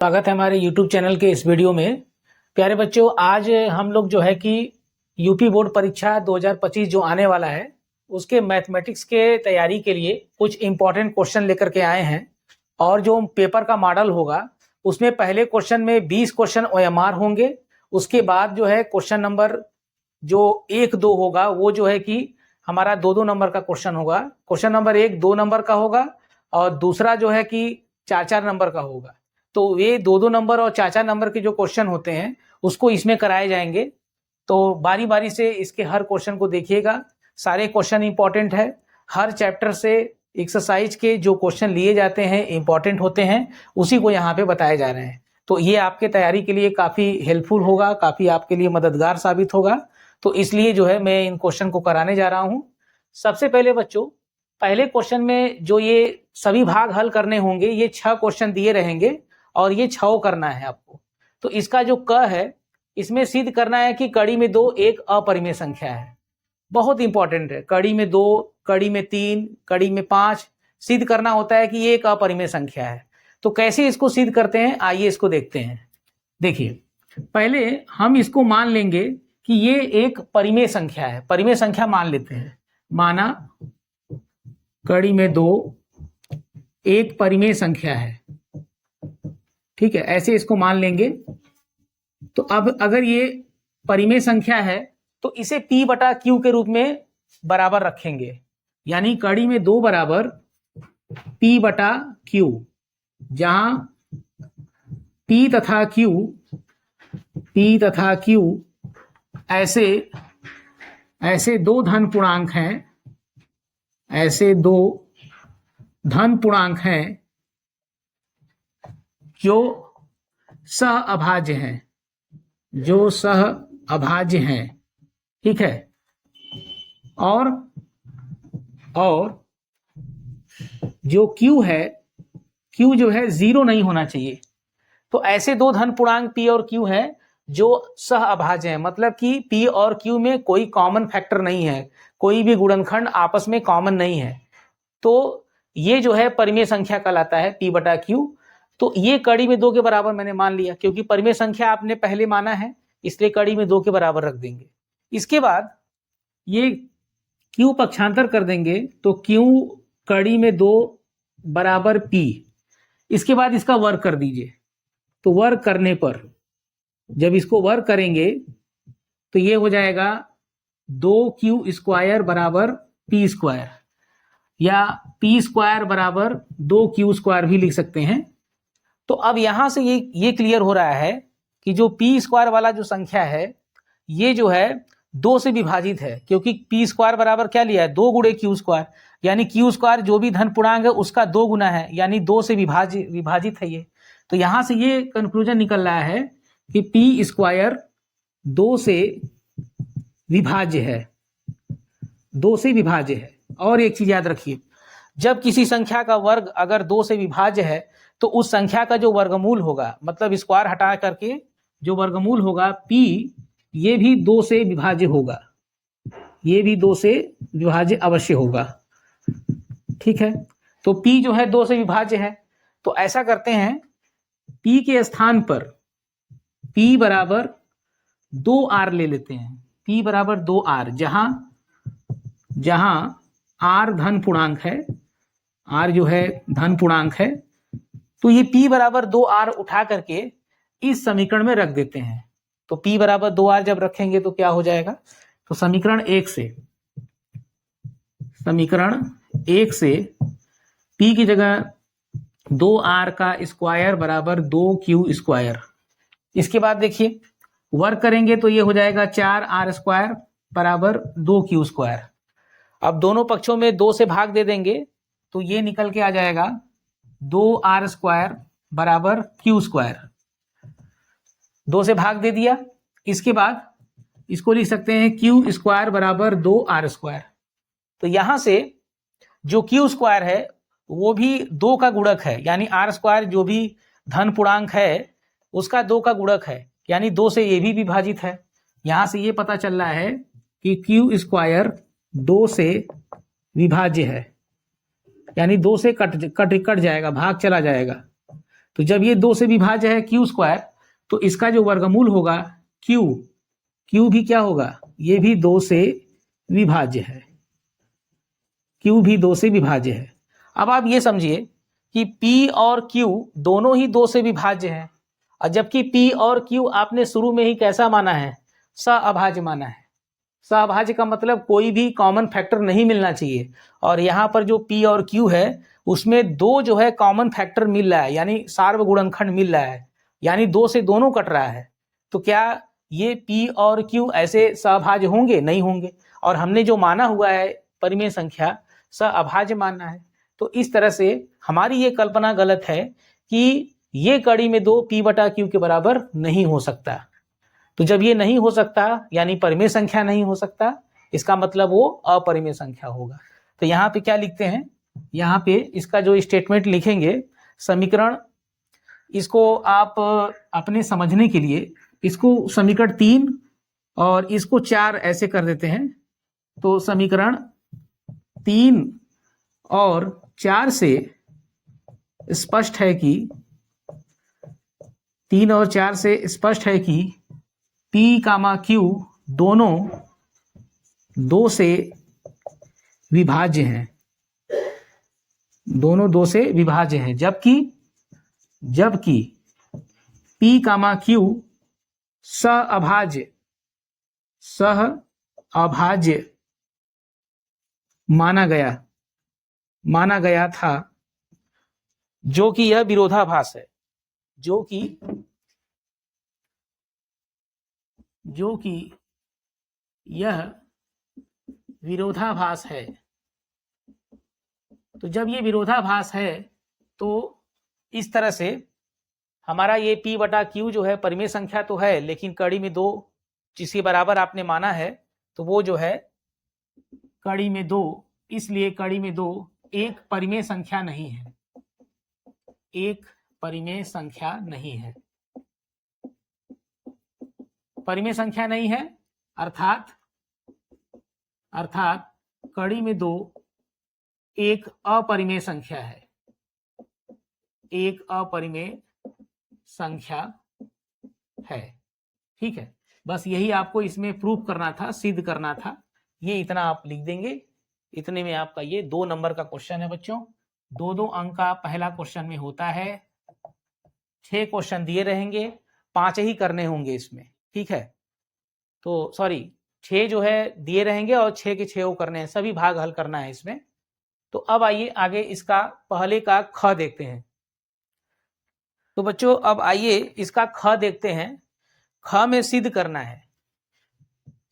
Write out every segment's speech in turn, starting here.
स्वागत है हमारे YouTube चैनल के इस वीडियो में। प्यारे बच्चों, आज हम लोग जो है कि यूपी बोर्ड परीक्षा 2025 जो आने वाला है उसके मैथमेटिक्स के तैयारी के लिए कुछ इम्पोर्टेंट क्वेश्चन लेकर के आए हैं। और जो पेपर का मॉडल होगा उसमें पहले क्वेश्चन में 20 क्वेश्चन OMR होंगे। उसके बाद जो है क्वेश्चन नंबर जो 1-2 होगा वो जो है कि हमारा 2-2 नंबर का क्वेश्चन होगा। क्वेश्चन नंबर 1 2 नंबर का होगा और दूसरा जो है कि 4-4 नंबर का होगा। तो ये 2-2 नंबर और 4-4 नंबर के जो क्वेश्चन होते हैं उसको इसमें कराए जाएंगे। तो बारी बारी से इसके हर क्वेश्चन को देखिएगा। सारे क्वेश्चन इंपॉर्टेंट है। हर चैप्टर से एक्सरसाइज के जो क्वेश्चन लिए जाते हैं इंपॉर्टेंट होते हैं, उसी को यहाँ पे बताए जा रहे हैं। तो ये आपके तैयारी के लिए काफ़ी हेल्पफुल होगा, काफ़ी आपके लिए मददगार साबित होगा। तो इसलिए जो है मैं इन क्वेश्चन को कराने जा रहा हूँ। सबसे पहले बच्चों, पहले क्वेश्चन में जो ये सभी भाग हल करने होंगे, ये 6 क्वेश्चन दिए रहेंगे और ये 6 करना है आपको। तो इसका जो क है इसमें सिद्ध करना है कि कड़ी में 2 एक अपरिमेय संख्या है। बहुत इंपॉर्टेंट है। कड़ी में 2, कड़ी में 3, कड़ी में 5 सिद्ध करना होता है कि ये एक अपरिमेय संख्या है। तो कैसे इसको सिद्ध करते हैं, आइए इसको देखते हैं। देखिए, पहले हम इसको मान लेंगे कि ये एक परिमेय संख्या है। परिमेय संख्या मान लेते हैं। माना कड़ी में 2 एक परिमेय संख्या है, ठीक है, ऐसे इसको मान लेंगे। तो अब अगर ये परिमेय संख्या है तो इसे P/Q के रूप में बराबर रखेंगे, यानी कड़ी में 2 बराबर P/Q, जहां P तथा Q ऐसे दो धन पूर्णांक हैं, ऐसे दो धन पूर्णांक हैं जो सह अभाज्य हैं, जो सह अभाज्य हैं, ठीक है। और जो Q है, Q जो है 0 नहीं होना चाहिए। तो ऐसे दो धन पूर्णांक P और Q है जो सह अभाज्य हैं, मतलब कि P और Q में कोई कॉमन फैक्टर नहीं है, कोई भी गुणनखंड आपस में कॉमन नहीं है। तो ये जो है परिमेय संख्या कहलाता है P/Q। तो ये कड़ी में 2 के बराबर मैंने मान लिया, क्योंकि परिमेय संख्या आपने पहले माना है, इसलिए कड़ी में 2 के बराबर रख देंगे। इसके बाद ये Q पक्षांतर कर देंगे तो Q कड़ी में 2 बराबर P। इसके बाद इसका वर्ग कर दीजिए। तो वर्ग करने पर जब इसको वर्ग करेंगे तो ये हो जाएगा 2Q² बराबर P², या P² बराबर 2Q² भी लिख सकते हैं। तो अब यहां से ये क्लियर हो रहा है कि जो P² वाला जो संख्या है ये जो है 2 से विभाजित है, क्योंकि P² बराबर क्या लिया है, 2 गुणे Q², यानी Q² जो भी धन पूर्णांक है उसका 2 गुना है, यानी 2 से विभाजित है ये। तो यहां से ये कंक्लूजन निकल रहा है कि P² 2 से विभाज्य है, 2 से विभाज्य है। और एक चीज याद रखिए, जब किसी संख्या का वर्ग अगर 2 से विभाज्य है तो उस संख्या का जो वर्गमूल होगा, मतलब स्क्वायर हटा करके जो वर्गमूल होगा P, ये भी 2 से विभाज्य होगा, ये भी 2 से विभाज्य अवश्य होगा, ठीक है। तो P जो है 2 से विभाज्य है। तो ऐसा करते हैं, P के स्थान पर P बराबर 2R ले लेते हैं। P बराबर 2R, जहां R धन पूर्णांक है, R जो है धन पूर्णांक है। तो ये P बराबर 2R उठा करके इस समीकरण में रख देते हैं। तो P बराबर 2R जब रखेंगे तो क्या हो जाएगा, तो समीकरण 1 से P की जगह 2R का स्क्वायर बराबर 2Q²। इसके बाद देखिए वर्ग करेंगे तो ये हो जाएगा 4R² बराबर 2Q²। अब दोनों पक्षों में 2 से भाग दे देंगे तो ये निकल के आ जाएगा 2R² बराबर Q²। 2 से भाग दे दिया। इसके बाद इसको लिख सकते हैं Q² बराबर 2R²। तो यहां से जो Q² है वो भी 2 का गुणक है, यानी R² जो भी धन पूर्णांक है उसका 2 का गुणक है, यानी 2 से ये भी विभाजित है। यहां से ये पता चल रहा है कि Q² 2 से विभाज्य है, यानी 2 से कट जाएगा, भाग चला जाएगा। तो जब ये 2 से विभाज्य है क्यू स्क्वायर, तो इसका जो वर्गमूल होगा क्यू भी क्या होगा, ये भी 2 से विभाज्य है, क्यू भी 2 से विभाज्य है। अब आप ये समझिए कि P और Q दोनों ही 2 से विभाज्य हैं, और जबकि P और Q आपने शुरू में ही कैसा माना है, सअभाज्य माना है। सअभाज्य का मतलब कोई भी कॉमन फैक्टर नहीं मिलना चाहिए, और यहाँ पर जो P और Q है उसमें 2 जो है कॉमन फैक्टर मिल रहा है, यानी सार्वगुणनखंड मिल रहा है, यानी 2 से दोनों कट रहा है। तो क्या ये P और Q ऐसे सअभाज्य होंगे? नहीं होंगे। और हमने जो माना हुआ है परिमेय संख्या सअभाज्य मानना है। तो इस तरह से हमारी ये कल्पना गलत है कि ये कड़ी में 2 P बटा Q के बराबर नहीं हो सकता। तो जब ये नहीं हो सकता यानी परिमेय संख्या नहीं हो सकता, इसका मतलब वो अपरिमेय संख्या होगा। तो यहाँ पे क्या लिखते हैं, यहाँ पे इसका जो स्टेटमेंट लिखेंगे, समीकरण, इसको आप अपने समझने के लिए इसको समीकरण 3 और इसको 4 ऐसे कर देते हैं। तो समीकरण 3 और 4 से स्पष्ट है कि 3 और 4 से स्पष्ट है कि P, Q दोनों 2 से विभाज्य हैं, दोनों 2 से विभाज्य हैं, जबकि P, Q सअभाज्य माना गया था, जो कि यह विरोधाभास है, जो कि यह विरोधाभास है। तो जब ये विरोधाभास है तो इस तरह से हमारा ये P बटा Q जो है परिमेय संख्या तो है, लेकिन कड़ी में 2 जिसके बराबर आपने माना है, तो वो जो है कड़ी में 2, इसलिए कड़ी में 2 एक परिमेय संख्या नहीं है, एक परिमेय संख्या नहीं है। परिमेय संख्या नहीं है अर्थात कड़ी में 2 एक अपरिमेय संख्या है, एक अपरिमेय संख्या है। ठीक है, बस यही आपको इसमें प्रूफ करना था, सिद्ध करना था। ये इतना आप लिख देंगे, इतने में आपका ये 2 नंबर का क्वेश्चन है बच्चों। 2-2 अंक का पहला क्वेश्चन में होता है। 6 क्वेश्चन दिए रहेंगे, 5 ही करने होंगे इसमें। ठीक है, तो सॉरी 6 जो है दिए रहेंगे और 6 के 6 करने हैं, सभी भाग हल करना है इसमें। तो अब आइए आगे इसका पहले का ख देखते हैं। तो बच्चों अब आइए इसका ख देखते हैं। ख में सिद्ध करना है,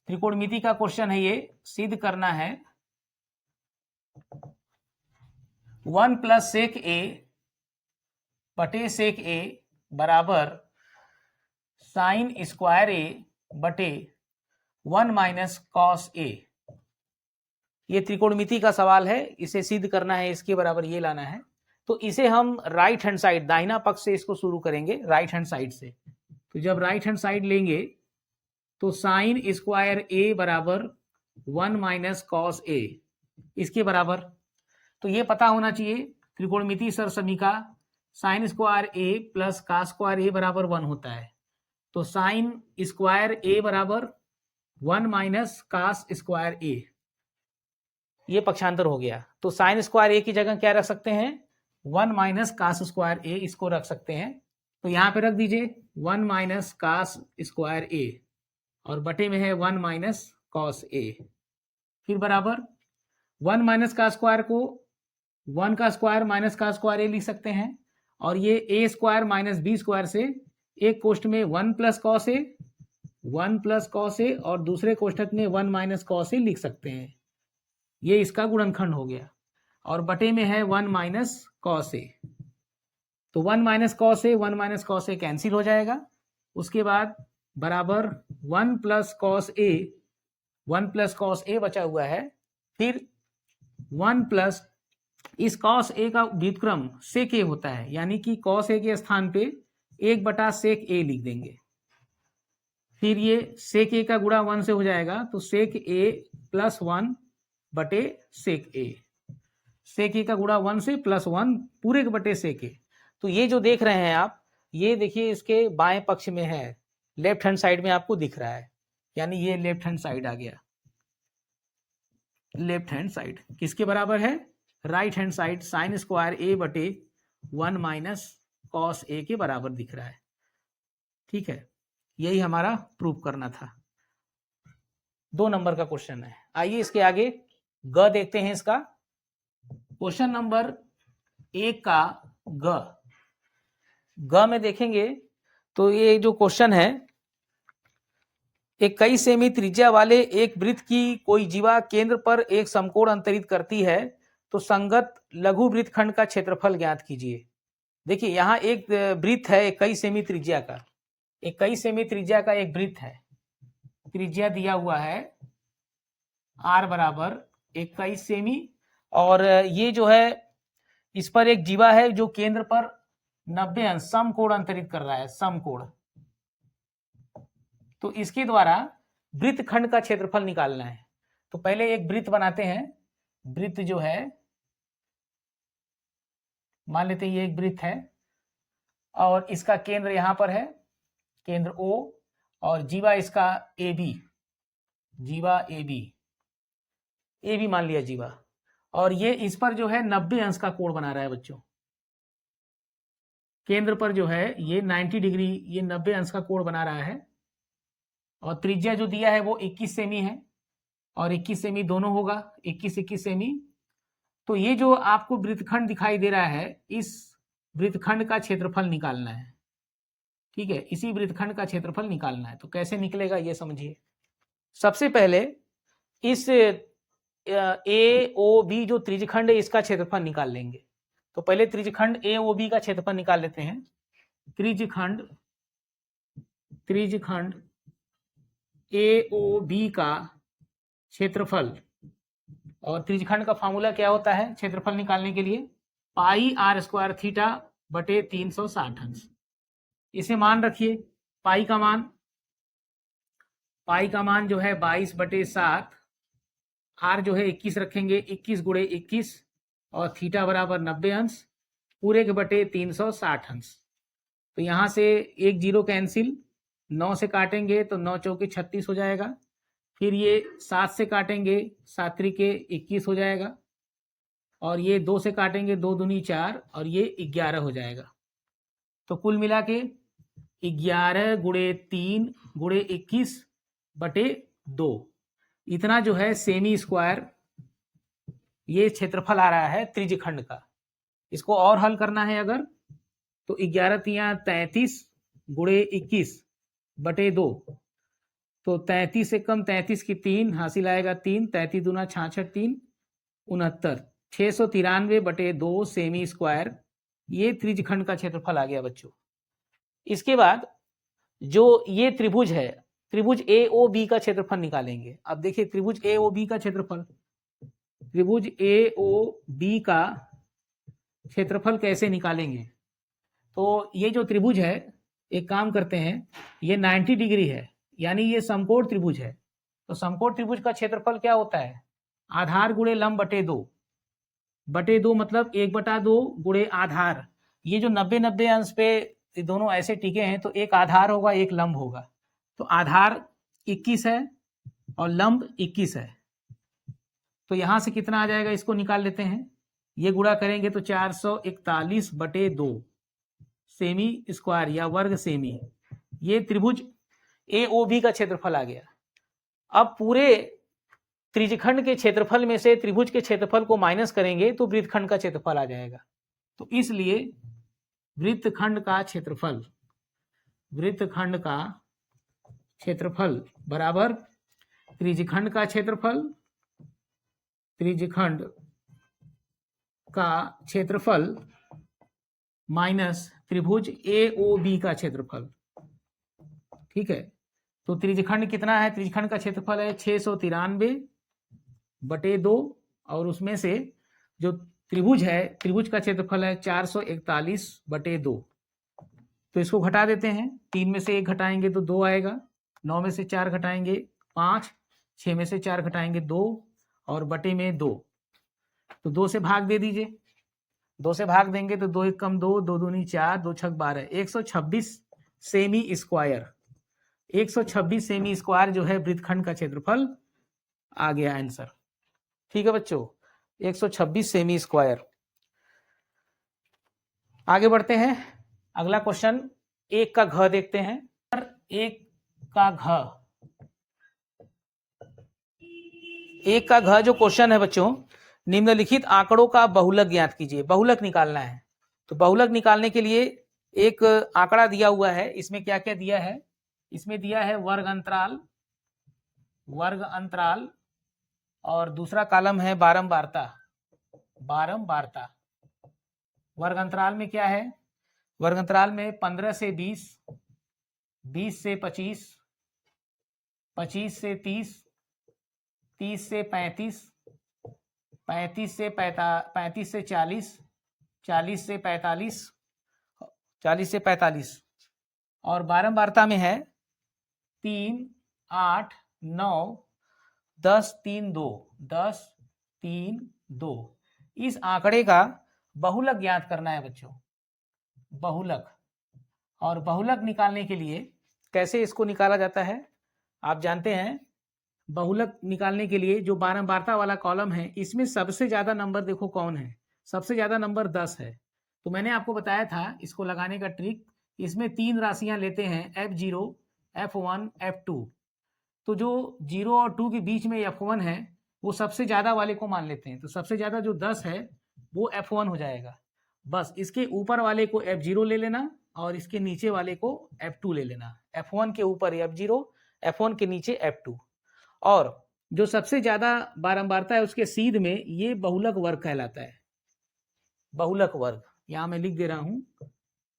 त्रिकोणमिति का क्वेश्चन है, ये सिद्ध करना है 1 प्लस सेक ए बटे सेक ए बराबर साइन स्क्वायर ए बटे 1 माइनस कॉस ए। ये त्रिकोणमिति का सवाल है, इसे सिद्ध करना है, इसके बराबर ये लाना है। तो इसे हम राइट हैंड साइड, दाहिना पक्ष से इसको शुरू करेंगे, राइट हैंड साइड से। तो जब राइट हैंड साइड लेंगे तो साइन स्क्वायर ए बराबर 1 माइनस कॉस ए, इसके बराबर। तो ये पता होना चाहिए त्रिकोणमिति सरसमीका साइन स्क्वायर ए प्लस कॉस स्क्वायर ए बराबर 1 होता है। तो साइन स्क्वायर ए बराबर 1 माइनस कॉस स्क्वायर ए, ये पक्षांतर हो गया। तो साइन स्क्वायर ए की जगह क्या रख सकते हैं, 1 माइनस कॉस स्क्वायर ए, इसको रख सकते हैं। तो यहाँ पे रख दीजिए 1 माइनस कॉस स्क्वायर ए, और बटे में है 1 माइनस कॉस ए, फिर बराबर 1 माइनस का स्क्वायर को 1 का स्क्वायर माइनस का स्क्वायर ए लिख सकते हैं, और ये ए स्क्वायर माइनस बी स्क्वायर से एक कोष्ठ में 1 plus cos A, 1 plus cos A, और दूसरे कोष्ठक में 1 माइनस कॉस ए लिख सकते हैं। ये इसका गुणनखंड हो गया, और बटे में है 1 माइनस कॉस ए। तो 1 minus cos A 1 minus cos A cancel हो जाएगा। उसके बाद बराबर 1 plus cos A, 1 plus cos A बचा हुआ है, फिर 1 प्लस इस कॉस ए का व्युत्क्रम सेक ए होता है, यानी कि कॉस ए के स्थान पे 1 बटा सेक ए लिख देंगे। फिर ये सेक ए का गुणा 1 से हो जाएगा, तो सेक ए प्लस 1 बटे सेक ए, सेक ए का गुणा 1 से प्लस 1 पूरे के बटे सेक ए। तो ये जो देख रहे हैं आप, ये देखिए इसके बाएं पक्ष में है, लेफ्ट हैंड साइड में आपको दिख रहा है, यानी ये लेफ्ट हैंड साइड आ गया। लेफ्ट हैंड साइड किसके बराबर है? Right hand side sine square A बटे 1 माइनस कॉस ए के बराबर दिख रहा है। ठीक है, यही हमारा प्रूफ करना था। 2 नंबर का क्वेश्चन है। आइए इसके आगे ग देखते हैं इसका। क्वेश्चन नंबर 1 का ग में देखेंगे तो ये जो क्वेश्चन है, एक कई सेमी त्रिज्या वाले एक वृत्त की कोई जीवा केंद्र पर एक समकोण अंतरित करती है, तो संगत लघु वृत्तखंड का क्षेत्रफल ज्ञात कीजिए। देखिए यहाँ एक वृत्त है 21 सेमी त्रिज्या का, 21 सेमी त्रिज्या का एक वृत्त है, त्रिज्या दिया हुआ है r बराबर 21 सेमी, और ये जो है इस पर एक जीवा है जो केंद्र पर 90 अंश समकोण अंतरित कर रहा है, समकोण। तो इसके द्वारा वृत्तखंड का क्षेत्रफल निकालना है। तो पहले एक वृत्त बनाते हैं। वृत्त जो है, मान लेते हैं ये एक वृत्त है और इसका केंद्र यहां पर है, केंद्र O, और जीवा इसका AB, जीवा AB मान लिया जीवा, और ये इस पर जो है 90 अंश का कोण बना रहा है बच्चों। केंद्र पर जो है ये 90 डिग्री, ये 90 अंश का कोण बना रहा है, और त्रिज्या जो दिया है वो 21 सेमी है, और 21 सेमी दोनों होगा, 21 सेमी। तो ये जो आपको वृत्तखंड दिखाई दे रहा है, इस वृत्तखंड का क्षेत्रफल निकालना है। ठीक है, इसी वृत्तखंड का क्षेत्रफल निकालना है। तो कैसे निकलेगा ये समझिए। सबसे पहले इस AOB जो त्रिज्यखंड है इसका क्षेत्रफल निकाल लेंगे। तो पहले त्रिज्यखंड AOB का क्षेत्रफल निकाल लेते हैं। त्रिज्यखंड AOB का क्षेत्रफल, और त्रिज्यखंड का फार्मूला क्या होता है क्षेत्रफल निकालने के लिए? पाई r स्क्वायर थीटा बटे 360 अंश। इसे मान रखिए, पाई का मान जो है 22 बटे 7, r जो है 21 रखेंगे, 21 गुणे 21, और थीटा बराबर 90 अंश पूरे के बटे 360 अंश। तो यहाँ से एक जीरो कैंसिल, 9 से काटेंगे तो 9 चौके 36 हो जाएगा, फिर ये 7 से काटेंगे, 7 त्रिके 21 हो जाएगा, और ये 2 से काटेंगे, 2 दूनी 4, और ये 11 हो जाएगा। तो कुल मिला के 11 गुणे 3 गुणे 21 बटे 2, इतना जो है सेमी स्क्वायर ये क्षेत्रफल आ रहा है त्रिज्यखंड का। इसको और हल करना है अगर, तो 11 तिया 33 गुणे 21 बटे 2, तो 33 से कम 33 की 3 हासिल आएगा 3, 33 दूना 66, 3 69, 693 बटे 2 सेमी स्क्वायर, ये त्रिज्यखंड का क्षेत्रफल आ गया बच्चों। इसके बाद जो ये त्रिभुज है, त्रिभुज AOB का क्षेत्रफल निकालेंगे। अब देखिए त्रिभुज AOB का क्षेत्रफल, त्रिभुज AOB का क्षेत्रफल कैसे निकालेंगे? तो ये जो त्रिभुज है, एक काम करते हैं, ये 90 डिग्री है, यानी ये समकोण त्रिभुज है। तो समकोण त्रिभुज का क्षेत्रफल क्या होता है? आधार गुणे लंब बटे 2, बटे 2 मतलब 1/2 गुणे आधार। ये जो 90-90 अंश पे दोनों ऐसे टिके हैं, तो एक आधार होगा एक लंब होगा। तो आधार 21 है और लंब 21 है, तो यहां से कितना आ जाएगा इसको निकाल लेते हैं। ये गुणा करेंगे तो 441 बटे 2 सेमी स्क्वायर या वर्ग सेमी, ये त्रिभुज AOB का क्षेत्रफल आ गया। अब पूरे त्रिज्यखंड के क्षेत्रफल में से त्रिभुज के क्षेत्रफल को माइनस करेंगे तो वृत्तखंड का क्षेत्रफल आ जाएगा। तो इसलिए वृत्तखंड का क्षेत्रफल बराबर त्रिज्यखंड का क्षेत्रफल माइनस त्रिभुज AOB का क्षेत्रफल। ठीक है, तो त्रिज्यखंड कितना है? त्रिज्यखंड का क्षेत्रफल है 693 बटे 2, और उसमें से जो त्रिभुज है, त्रिभुज का क्षेत्रफल है 441 बटे 2। तो इसको घटा देते हैं, 3 में से 1 घटाएंगे तो 2 आएगा, 9 में से 4 घटाएंगे 5, 6 में से 4 घटाएंगे 2, और बटे में 2, तो 2 से भाग दे दीजिए। 2 से भाग देंगे तो 2 एक कम 2, 2 दूनी 4, 2 छक 12, 126 सेमी स्क्वायर। 126 सेमी स्क्वायर जो है वृत्तखंड का क्षेत्रफल आ गया आंसर। ठीक है बच्चों, 126 सेमी स्क्वायर। आगे बढ़ते हैं, अगला क्वेश्चन 1 का घ देखते हैं। 1 का घ, 1 का घ जो क्वेश्चन है बच्चों, निम्नलिखित आंकड़ों का बहुलक ज्ञात कीजिए। बहुलक निकालना है, तो बहुलक निकालने के लिए एक आंकड़ा दिया हुआ है। इसमें क्या क्या दिया है? इसमें दिया है वर्ग अंतराल, वर्ग अंतराल, और दूसरा कॉलम है बारंबारता, बारंबारता। वर्ग अंतराल में क्या है? वर्ग अंतराल में 15 से 20, 20 से 25, 25 से 30, 30 से 35, 35 से 35 से 40, 40 से 45, 40 से 45, और बारंबारता में है 3, 8, 9, 10, 3, 2, 10, 3, 2। इस आंकड़े का बहुलक ज्ञात करना है बच्चों, बहुलक। और बहुलक निकालने के लिए कैसे इसको निकाला जाता है आप जानते हैं। बहुलक निकालने के लिए जो बारंबारता वाला कॉलम है, इसमें सबसे ज्यादा नंबर देखो कौन है? सबसे ज्यादा नंबर 10 है। तो मैंने आपको बताया था इसको लगाने का ट्रिक। इसमें 3 राशियां लेते हैं, F0, F1, F2। तो जो 0 और 2 के बीच में F1 है वो सबसे ज्यादा वाले को मान लेते हैं। तो सबसे ज्यादा जो 10 है वो F1 हो जाएगा। बस इसके ऊपर वाले को F0 ले लेना और इसके नीचे वाले को F2 ले लेना। F1 के ऊपर F0, F1 के नीचे F2। और जो सबसे ज्यादा बारंबारता है उसके सीध में ये बहुलक वर्ग कहलाता है, बहुलक वर्ग। यहां मैं लिख दे रहा हूं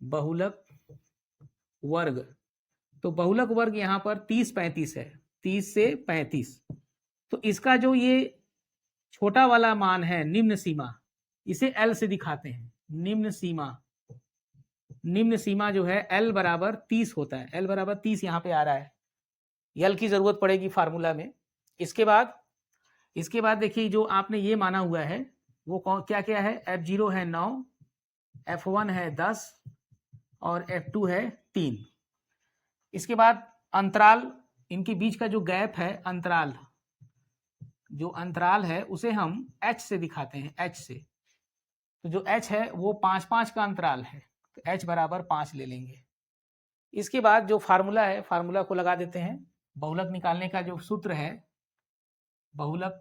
बहुलक वर्ग। तो बहुलक वर्ग यहां पर 30, 35 है, 30 से 35। तो इसका जो ये छोटा वाला मान है, निम्न सीमा, इसे L से दिखाते हैं। निम्न सीमा, निम्न सीमा जो है L बराबर 30 होता है। L बराबर 30 यहाँ पे आ रहा है। L की जरूरत पड़ेगी फार्मूला में। इसके बाद देखिए जो आपने ये माना हुआ है वो क्या क्या है? F0 है 9, F1 है 10 और F2 है 3। इसके बाद अंतराल, इनके बीच का जो गैप है, अंतराल, जो अंतराल है उसे हम H से दिखाते हैं, H से। तो जो H है वो 5-5 का अंतराल है, तो H बराबर 5 ले लेंगे। इसके बाद जो फार्मूला है, फार्मूला को लगा देते हैं। बहुलक निकालने का जो सूत्र है, बहुलक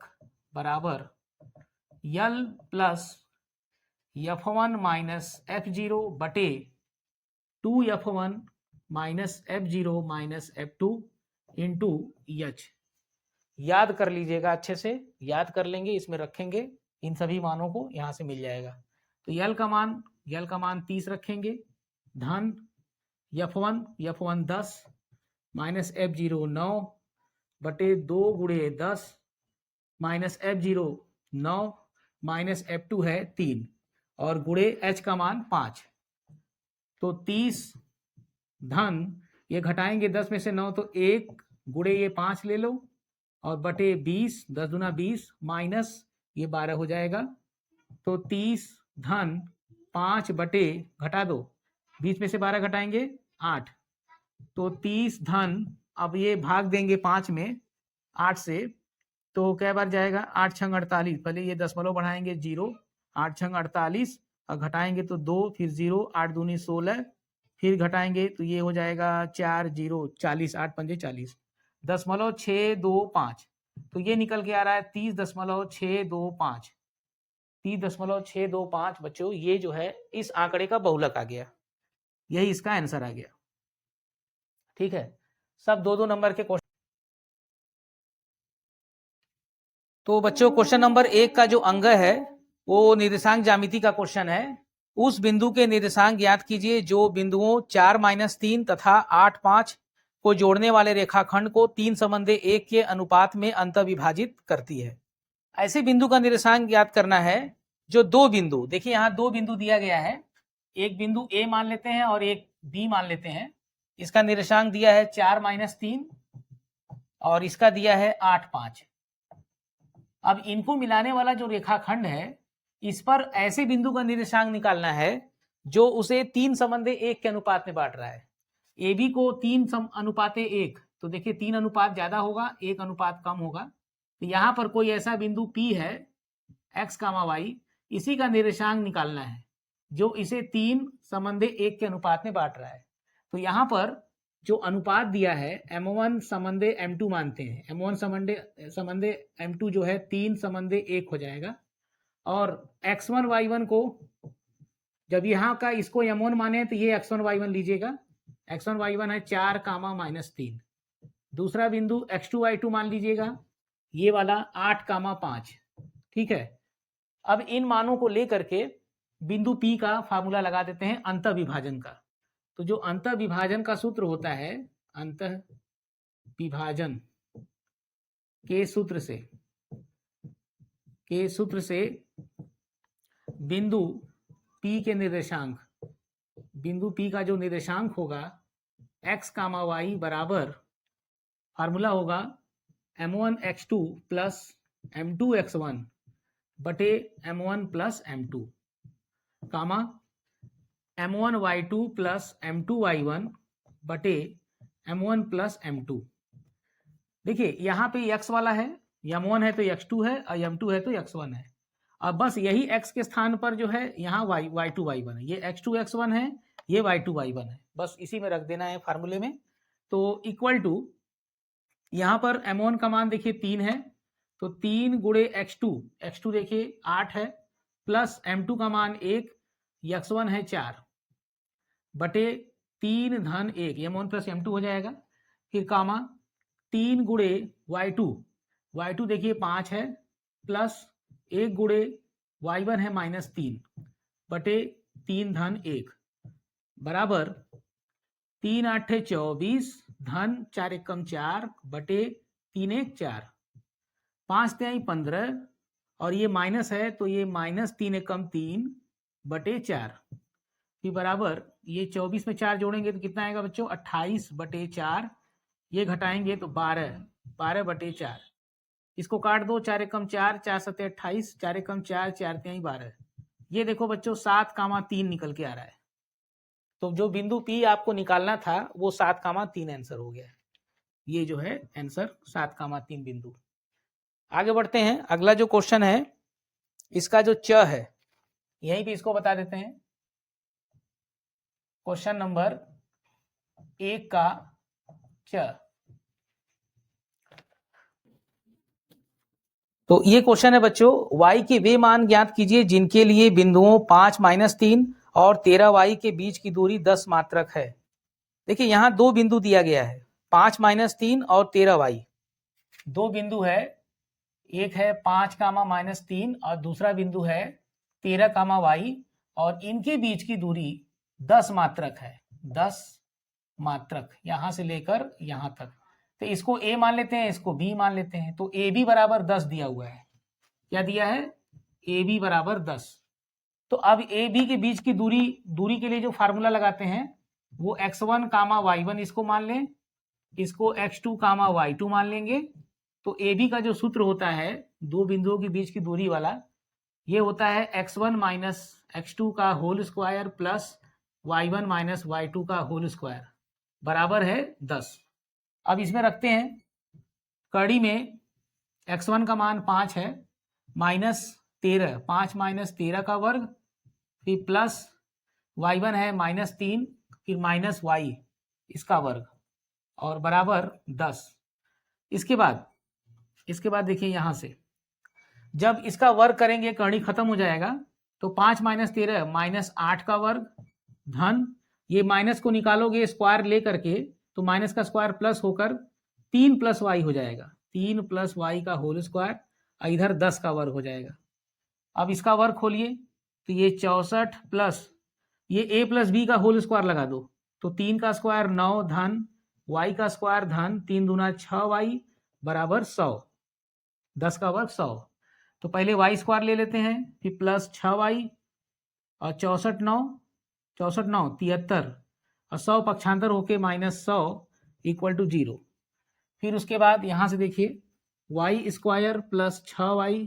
बराबर L plus F1 minus F0 बटे 2F1 minus F0 minus F2 into H। याद कर लीजिएगा, अच्छे से याद कर लेंगे, इसमें रखेंगे इन सभी मानों को, यहां से मिल जाएगा। तो L का मान 30 रखेंगे, धन F1 10 माइनस F0 9 बटे 2 गुणे 10 माइनस F0 9 माइनस F2 है 3 और गुणे H का मान 5। तो 30 धन, ये घटाएंगे 10 में से 9 तो 1 गुणे ये 5 ले लो और बटे 20, 10 दूना 20 माइनस ये 12 हो जाएगा। तो 30 धन 5 बटे, घटा दो, 20 में से 12 घटाएंगे 8, तो 30 धन, अब ये भाग देंगे 5 में 8 से, तो क्या बार जाएगा? 8 छंग 48। पहले ये दशमलव बढ़ाएंगे 0, 8 छंग 48 और घटाएंगे तो 2, फिर 0, 8 दूनी 16, फिर घटाएंगे तो ये हो जाएगा 4, 0, 40, 8 पंजे 40, 0.625। तो ये निकल के आ रहा है 30.625, 30.625 बच्चों। ये जो है इस आंकड़े का बहुलक आ गया, यही इसका आंसर आ गया। ठीक है, सब 2-2 नंबर के क्वेश्चन। तो बच्चों क्वेश्चन नंबर 1 का जो अंग है वो निर्देशांक ज्यामिति का क्वेश्चन है। उस बिंदु के निर्देशांक ज्ञात कीजिए जो बिंदुओं 4-3 तथा 8-5 को जोड़ने वाले रेखाखंड को 3:1 के अनुपात में अंतर्विभाजित करती है। ऐसे बिंदु का निर्देशांक ज्ञात करना है जो 2 बिंदु, देखिए यहाँ 2 बिंदु दिया गया है, एक बिंदु A मान लेते हैं और एक B मान लेते हैं। इसका निर्देशांक दिया है 4-3 और इसका दिया है 8-5। अब इनको मिलाने वाला जो रेखाखंड है इस पर ऐसे बिंदु का निर्देशांक निकालना है जो उसे 3:1 के अनुपात में बांट रहा है। ए बी को 3:1, तो देखिए 3 अनुपात ज्यादा होगा, 1 अनुपात कम होगा। तो यहाँ पर कोई ऐसा बिंदु P है x, y, इसी का निर्देशांक निकालना है जो इसे 3:1 के अनुपात में बांट रहा है। तो यहाँ पर जो अनुपात दिया है m1 संबंधे m2 मानते हैं, m1 संबंधे m2 जो है 3:1 हो जाएगा। और x1 y1 को जब यहाँ का इसको m1 माने तो ये x1 y1 लीजिएगा, x1 y1 है 4, -3। दूसरा बिंदु x2 y2 मान लीजिएगा, ये वाला 8, 5। ठीक है, अब इन मानों को लेकर के बिंदु P का फार्मूला लगा देते हैं अंतः विभाजन का। तो जो अंतः विभाजन का सूत्र होता है, अंतः विभाजन के सूत्र से बिंदु P के निर्देशांक, बिंदु P का जो निर्देशांक होगा x, y बराबर फार्मूला होगा m1 x2 plus m2 x1 बटे m1 प्लस m2 कामा m1 y2 plus m2 y1 बटे m1 प्लस m2। देखिए यहाँ पे x वाला है, m1 है तो x2 है और m2 है तो x1 है। अब बस यही x के स्थान पर जो है यहाँ y2 y1 है, ये x2 x1 है, ये y2 y1 है, बस इसी में रख देना है फार्मूले में। तो इक्वल टू यहाँ पर m1 का मान देखिए 3 है, तो 3 गुणे x2 देखिए 8 है, प्लस m2 का मान 1, x1 है 4 बटे 3 धन 1, m1 प्लस m2 हो जाएगा। फिर कामा 3 गुणे y2 देखिए 5 है, प्लस 1 गुणे y1 है -3 बटे 3 धन 1 बराबर 3 8 है 24 धन 4 एकम 4 बटे 3 1 4, 5 3 15 और ये माइनस है तो ये -3 एकम 3 बटे 4, फिर बराबर ये 24 में 4 जोड़ेंगे तो कितना आएगा बच्चों 28 बटे 4, ये घटाएंगे तो 12 बटे 4, इसको काट दो, 4 एकम 4, 4 7 28, 4 एकम 4, 4 3 12, ये देखो बच्चों 7,3 निकल के आ रहा है। तो जो बिंदु P आपको निकालना था वो 7,3 आंसर हो गया। ये जो है आंसर 7,3 बिंदु। आगे बढ़ते हैं, अगला जो क्वेश्चन है इसका जो च है यहीं पे इसको बता देते हैं। क्वेश्चन नंबर 1 का च, तो ये क्वेश्चन है बच्चों, y के वे मान ज्ञात कीजिए जिनके लिए बिंदुओं 5 -3 और 13y के बीच की दूरी 10 मात्रक है। देखिए यहाँ दो बिंदु दिया गया है, 5 -3 और 13y, दो बिंदु है, एक है 5, -3 और दूसरा बिंदु है 13, y और इनके बीच की दूरी 10 मात्रक है, 10 मात्रक यहां से लेकर यहां तक। तो इसको a मान लेते हैं, इसको b मान लेते हैं। तो ab बराबर 10 दिया हुआ है, क्या दिया है ab बराबर 10। तो अब ab के बीच की दूरी के लिए जो फार्मूला लगाते हैं वो x1, y1 इसको मान लें, इसको x2, y2 मान लेंगे। तो ab का जो सूत्र होता है दो बिंदुओं के बीच की दूरी वाला, ये होता है x1 माइनस x2 का whole square plus y1 minus y2 का होल स्क्वायर बराबर है 10। अब इसमें रखते हैं, कड़ी में x1 का मान 5 है, -13, 5 - 13 का वर्ग, फिर प्लस y1 है -3, फिर माइनस y इसका वर्ग और बराबर 10। इसके बाद देखिए यहां से जब इसका वर्ग करेंगे कड़ी खत्म हो जाएगा, तो 5 - 13 -8 का वर्ग धन ये माइनस को निकालोगे स्क्वायर ले करके तो माइनस का स्क्वायर प्लस होकर 3 + y हो जाएगा, 3 + y का होल स्क्वायर और इधर 10 का वर्ग हो जाएगा। अब इसका वर्ग खोलिए तो ये 64 प्लस ये a + b का होल स्क्वायर लगा दो, तो 3 का स्क्वायर 9 धन y का स्क्वायर धन 3 दूना 6y बराबर 100, 10 का वर्ग 100। तो पहले y स्क्वायर ले लेते हैं, फिर प्लस 6y और 64 9 73 और 100 पक्षांतर होके -100 = 0। फिर उसके बाद यहां से देखिए y square plus 6y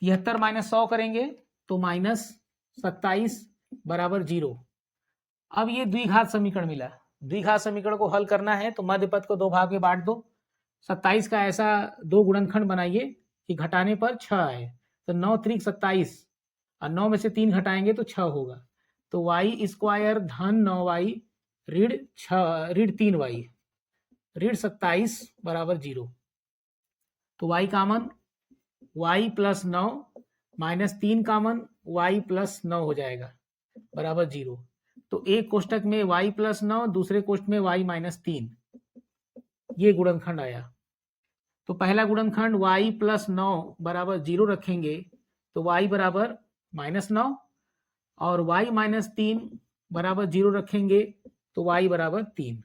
73 minus 100 करेंगे तो -27 बराबर 0। अब ये द्विघात समीकरण मिला। द्विघात समीकरण को हल करना है तो मध्य पद को 2 भाग में बांट दो। 27 का ऐसा 2 गुणनखंड बनाइए कि घटाने पर 6 आए। तो 9 त्रिक 27 और 9 में से 3 घटाएंगे तो 6 होगा। तो वाई स्क्वायर धन 9y ऋण 3y ऋण 27 बराबर 0। तो y कामन y प्लस 9 माइनस 3 कामन y प्लस 9 हो जाएगा बराबर 0। तो एक कोष्टक में y प्लस 9, दूसरे कोष्टक में y माइनस 3, ये गुणनखंड आया। तो पहला गुणनखंड y प्लस 9 बराबर 0 रखेंगे तो y बराबर -9 और y माइनस 3 बराबर 0 रखेंगे तो y बराबर 3।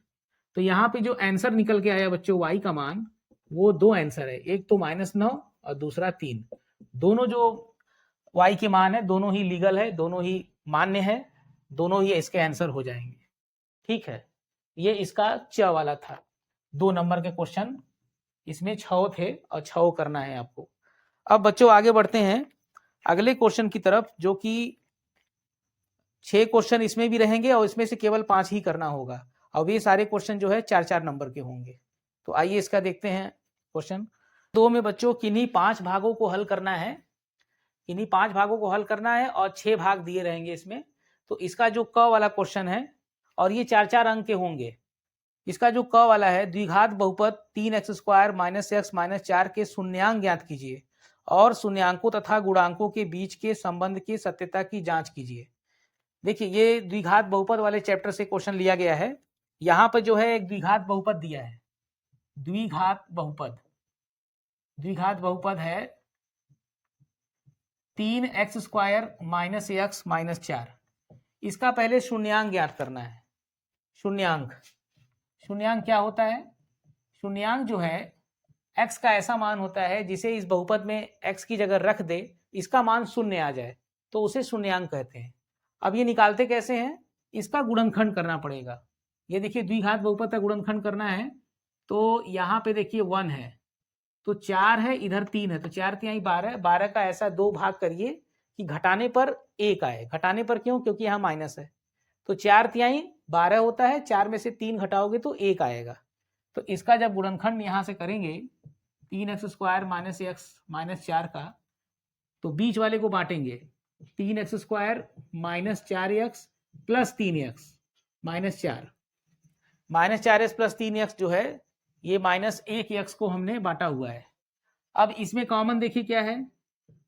तो यहाँ पे जो आंसर निकल के आया बच्चों y का मान, वो 2 आंसर है, एक तो -9 और दूसरा 3। दोनों जो y के मान है दोनों ही लीगल है, दोनों ही मान्य है, दोनों ही इसके आंसर हो जाएंगे। ठीक है, ये इसका च वाला था। 2 नंबर के क्वेश्चन इसमें 6 थे और 6 करना है आपको। अब बच्चों आगे बढ़ते हैं अगले क्वेश्चन की तरफ, जो कि 6 क्वेश्चन इसमें भी रहेंगे और इसमें से केवल 5 ही करना होगा। अब ये सारे क्वेश्चन जो है 4-4 नंबर के होंगे। तो आइए इसका देखते हैं क्वेश्चन 2 में बच्चों किन्हीं 5 भागों को हल करना है। किन्हीं 5 भागों को हल करना है और 6 भाग दिए रहेंगे इसमें। तो इसका जो क वाला क्वेश्चन है और ये 4-4 अंक के होंगे। इसका जो क वाला है, द्विघात बहुपद 3x² - x - 4 के शून्यांक ज्ञात कीजिए और शून्यांकों तथा गुणांकों के बीच के संबंध की सत्यता की जांच कीजिए। देखिए ये द्विघात बहुपद वाले चैप्टर से क्वेश्चन लिया गया है। यहाँ पर जो है एक द्विघात बहुपद दिया है। द्विघात बहुपद है 3x² - x - 4। इसका पहले शून्यांक ज्ञात करना है। शून्यांक क्या होता है? शून्यांक जो है x का ऐसा मान होता है जिसे इस बहुपद में x की जगह रख दे, इसका मान 0 आ जाए तो उसे शून्यांक कहते हैं। अब ये निकालते कैसे हैं? इसका गुणनखंड करना पड़ेगा। ये देखिए द्विघात बहुपद का गुणनखंड करना है तो यहाँ पे देखिए 1 है तो 4 है, इधर 3 है तो 4 तिहाई 12। 12 का ऐसा 2 भाग करिए कि घटाने पर 1 आए। घटाने पर क्यों? क्योंकि यहाँ माइनस है। तो 4 तिहाई 12 होता है, 4 में से 3 घटाओगे तो 1 आएगा। तो इसका जब गुणनखंड यहाँ से करेंगे 3x² - x - 4 का, तो बीच वाले को बांटेंगे 3x² - 4x + 3x - 4। -4x + 3x जो है ये -1x को हमने बांटा हुआ है। अब इसमें कॉमन देखिए क्या है,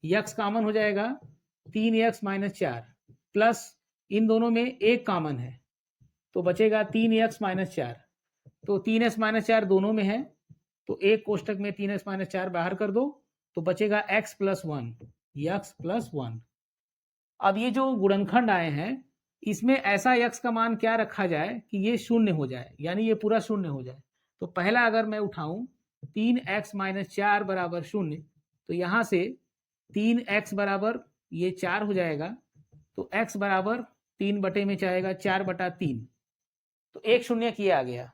x कॉमन हो जाएगा 3x - 4 प्लस इन दोनों में 1 कॉमन है तो बचेगा 3x - 4। तो 3x - 4 दोनों में है तो एक कोष्टक में 3x - 4 बाहर कर दो तो बचेगा x + 1। अब ये जो गुणनखंड आए हैं इसमें ऐसा x का मान क्या रखा जाए कि ये 0 हो जाए, यानी ये पूरा 0 हो जाए। तो पहला अगर मैं उठाऊं 3x - 4 बराबर 0, तो यहाँ से 3x बराबर ये 4 हो जाएगा तो x बराबर 3 बटे में चाहेगा 4/3, तो 1 शून्य किया आ गया।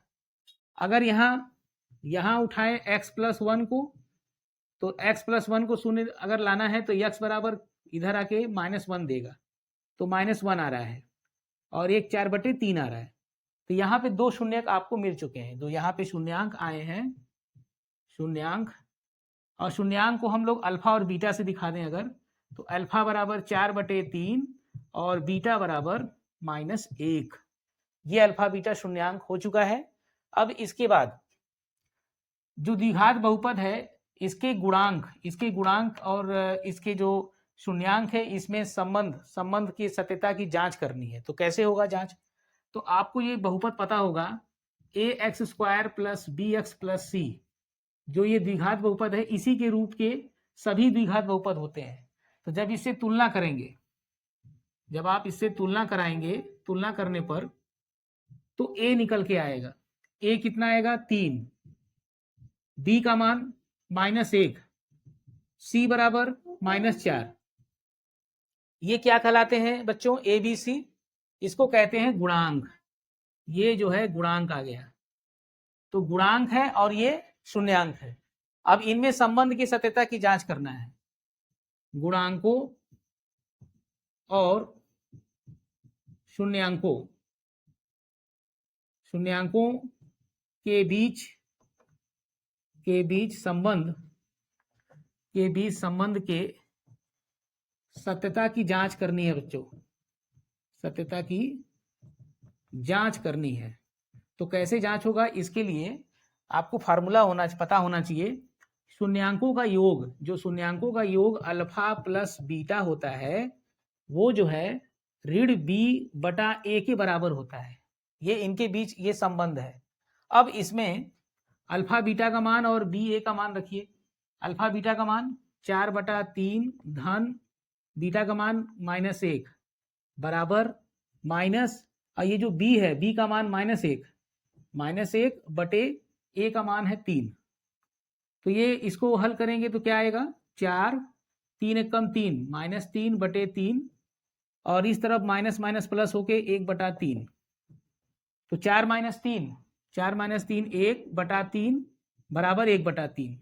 अगर यहाँ उठाएं x + 1 को, तो x + 1 को 0 अगर लाना है तो x बराबर इधर आके -1 देगा तो -1 आ रहा है और 1 4/3 आ रहा है। तो यहाँ पे 2 शून्यक आपको मिल चुके हैं। तो यहाँ पे शून्यांक आए हैं, शून्यांक, और शून्यांक को हम लोग अल्फा और बीटा से दिखा दें अगर, तो अल्फा बराबर 4/3 और बीटा बराबर -1। ये अल्फा बीटा शून्यांक हो चुका है। अब इसके बाद जो द्विघात बहुपद है इसके गुणांक और इसके जो शून्यांक है इसमें संबंध की सत्यता की जांच करनी है। तो कैसे होगा जांच? तो आपको ये बहुपद पता होगा ax² + bx + c, जो ये द्विघात बहुपद है इसी के रूप के सभी द्विघात बहुपद होते हैं। तो जब इससे तुलना करेंगे, जब आप इससे तुलना कराएंगे, तुलना करने पर तो a निकल के आएगा। a कितना आएगा? 3, b का मान -1, c बराबर -4। ये क्या कहलाते हैं बच्चों? ए बी सी, इसको कहते हैं गुणांक। ये जो है गुणांक आ गया, तो गुणांक है और ये शून्यांक है। अब इनमें संबंध की सत्यता की जांच करना है। गुणांकों और शून्यांकों के बीच संबंध के सत्यता की जांच करनी है बच्चों, सत्यता की जांच करनी है। तो कैसे जांच होगा, इसके लिए आपको फार्मूला पता होना चाहिए। शून्यांकों का योग, जो शून्यांकों का योग अल्फा प्लस बीटा होता है, वो जो है ऋण बी बटा ए के बराबर होता है। ये इनके बीच ये संबंध है। अब इसमें अल्फा बीटा का मान और बी ए का मान रखिए। अल्फा बीटा का मान 4/3 धन बीटा का मान -1 बराबर माइनस, और ये जो बी है, बी का मान -1 बटे ए का मान है 3। तो ये इसको हल करेंगे तो क्या आएगा, 4 3 एकम 3 -3 बटे 3, और इस तरफ माइनस माइनस प्लस होके 1/3। तो 4 - 3 1/3 बराबर 1/3,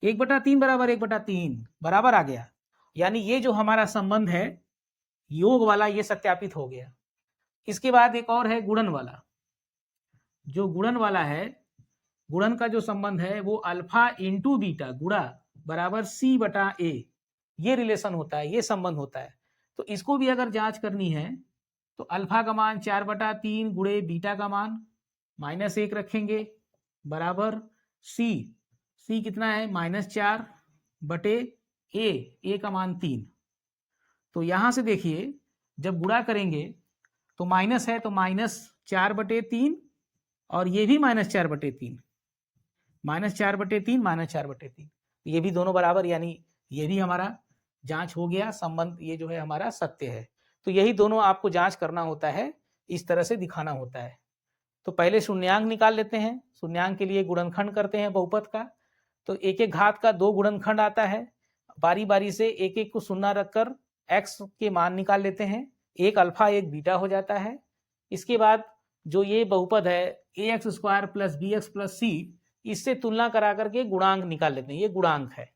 1/3 बराबर 1/3 बराबर आ गया। यानी ये जो हमारा संबंध है योग वाला, ये सत्यापित हो गया। इसके बाद एक और है गुणन वाला। जो गुणन वाला है, गुणन का जो संबंध है वो अल्फा इंटू बीटा गुणा बराबर सी बटा ए, ये रिलेशन होता है, ये संबंध होता है। तो इसको भी अगर जांच करनी है तो अल्फा का मान 4/3 गुणे बीटा का मान -1 रखेंगे बराबर सी कितना है, -4 बटे ए का मान 3। तो यहां से देखिए जब गुणा करेंगे तो माइनस है तो -4/3, और ये भी -4/3, -4/3 ये भी दोनों बराबर, यानी ये भी हमारा जांच हो गया, संबंध ये जो है हमारा सत्य है। तो यही दोनों आपको जांच करना होता है, इस तरह से दिखाना होता है। तो पहले शून्यांक निकाल लेते हैं। शून्यांक के लिए गुणनखंड करते हैं बहुपद का। तो एक एक घात का 2 गुणनखंड आता है, बारी बारी से एक एक को शून्य रखकर x के मान निकाल लेते हैं। एक अल्फा एक बीटा हो जाता है। इसके बाद जो ये बहुपद है ax² + bx + c, इससे तुलना करा करके गुणांक निकाल लेते हैं। ये गुणांक है,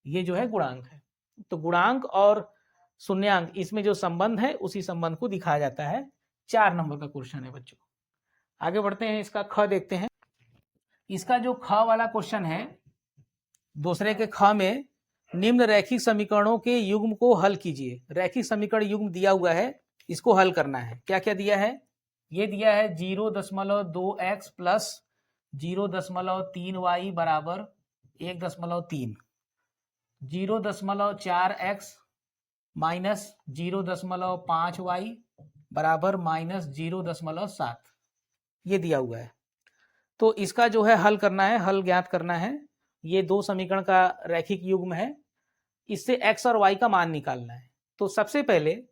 ये जो है गुणांक है। तो गुणांक और शून्यांक, इसमें जो संबंध है उसी संबंध को दिखाया जाता है। 4 नंबर का क्वेश्चन है बच्चों। आगे बढ़ते हैं, इसका ख देखते हैं। इसका जो ख वाला क्वेश्चन है, दूसरे के ख में निम्न रैखिक समीकरणों के युग्म को हल कीजिए। रैखिक समीकरण युग्म दिया हुआ है, इसको हल करना है। क्या क्या दिया है, ये दिया है 0.2x + 0.3y बराबर 1.3, 0.4x माइनस 0.5y बराबर -0.7, ये दिया हुआ है। तो इसका जो है हल करना है, हल ज्ञात करना है। ये 2 समीकरण का रैखिक युग्म है, इससे x और y का मान निकालना है। तो सबसे पहले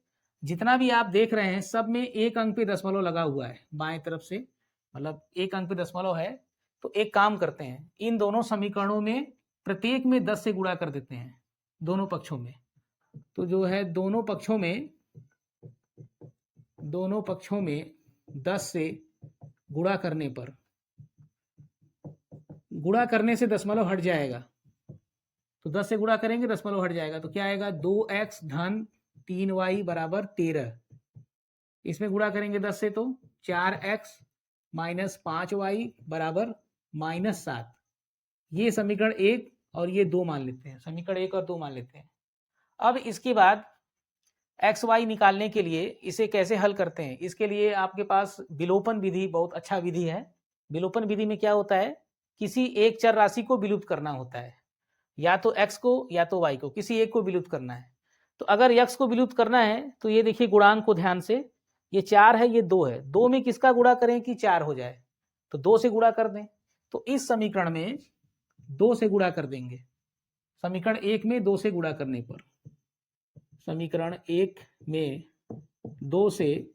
जितना भी आप देख रहे हैं सब में 1 अंक पे दशमलव लगा हुआ है बाएं तरफ से, मतलब 1 अंक पे दशमलव है। तो एक काम करते हैं, इन दोनों समीकरणों में प्रत्येक में 10 से गुणा कर देते हैं, दोनों पक्षों में। तो जो है दोनों पक्षों में 10 से गुणा करने से दशमलव हट जाएगा। तो 10 से गुणा करेंगे दशमलव हट जाएगा। तो क्या आएगा, 2x धन 3y बराबर 13। इसमें गुणा करेंगे 10 से तो 4x माइनस 5y बराबर -7। ये समीकरण 1 और ये 2 मान लेते हैं, समीकरण 1 और 2 मान लेते हैं। अब इसके बाद एक्स वाई निकालने के लिए इसे कैसे हल करते हैं, इसके लिए आपके पास विलोपन विधि बहुत अच्छा विधि है। विलोपन विधि में क्या होता है, किसी एक चर राशि को विलुप्त करना होता है, या तो x को या तो y को, किसी एक को विलुप्त करना है। तो अगर x को विलुप्त करना है तो ये देखिए गुणांक को ध्यान से, ये 4 है ये 2 है, 2 में किसका गुणा करें कि 4 हो जाए, तो 2 से गुणा कर दें। तो इस समीकरण में 2 से गुणा कर देंगे, समीकरण 1 में 2 से गुणा करने पर, समीकरण 1 में 2 से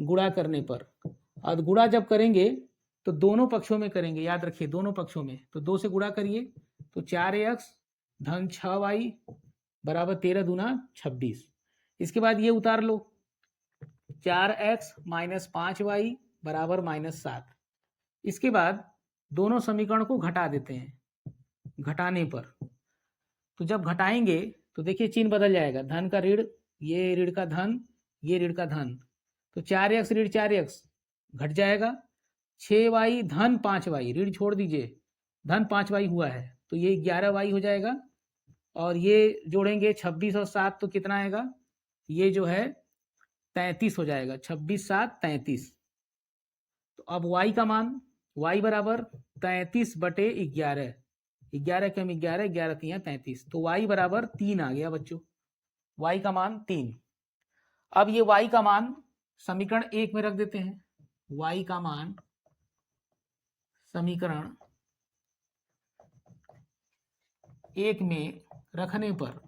गुणा करने पर, और गुणा जब करेंगे तो दोनों पक्षों में करेंगे, याद रखिए दोनों पक्षों में। तो 2 से गुणा करिए तो 4x धन 6y बराबर 13 दूना 26। इसके बाद ये उतार लो, 4x माइनस 5y बराबर -7। इसके बाद दोनों समीकरण को घटा देते हैं, घटाने पर, तो जब घटाएंगे तो देखिए चिन्ह बदल जाएगा, धन का ऋण, ये ऋण का धन, ये ऋण का धन, तो 4x ऋण 4x घट जाएगा, 6y धन 5y, ऋण छोड़ दीजिए, धन 5y हुआ है तो ये 11y हो जाएगा, और ये जोड़ेंगे 26 और 7 तो कितना आएगा, ये जो है 33 हो जाएगा, 26 7 33। तो अब y का मान, y बराबर 33/11, 11 कम 11, 11 3 33, तो y बराबर 3 आ गया बच्चों, y का मान 3। अब ये y का मान समीकरण 1 में रख देते हैं, y का मान समीकरण 1 में रखने पर,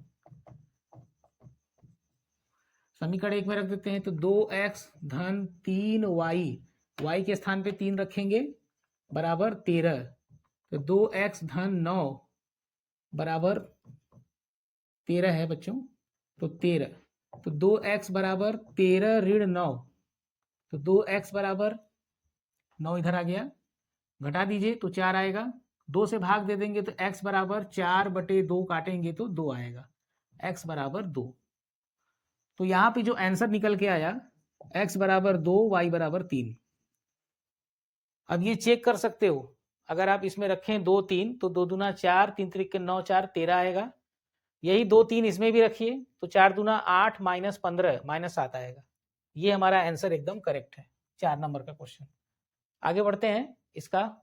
समीकरण 1 में रख देते हैं तो 2x धन 3y, y के स्थान पे 3 रखेंगे बराबर 13, तो 2x धन 9 बराबर 13 है बच्चों, तो 13, तो 2x बराबर 13 ऋण 9, तो 2x बराबर 9 इधर आ गया, घटा दीजिए तो 4 आएगा, 2 से भाग दे देंगे तो x बराबर 4/2 काटेंगे तो 2 आएगा, x बराबर 2। तो यहाँ पे जो आंसर निकल के आया x बराबर 2, y बराबर 3। अब ये चेक कर सकते हो, अगर आप इसमें रखें 2 3 तो 2 दूना 4, 3 त्रिक 9 4 13 आएगा, यही 2 3 इसमें भी रखिए तो 4 दूना 8 - 15 -7 आएगा। ये हमारा आंसर एकदम करेक्ट है, 4 नंबर का क्वेश्चन। आगे बढ़ते हैं इसका,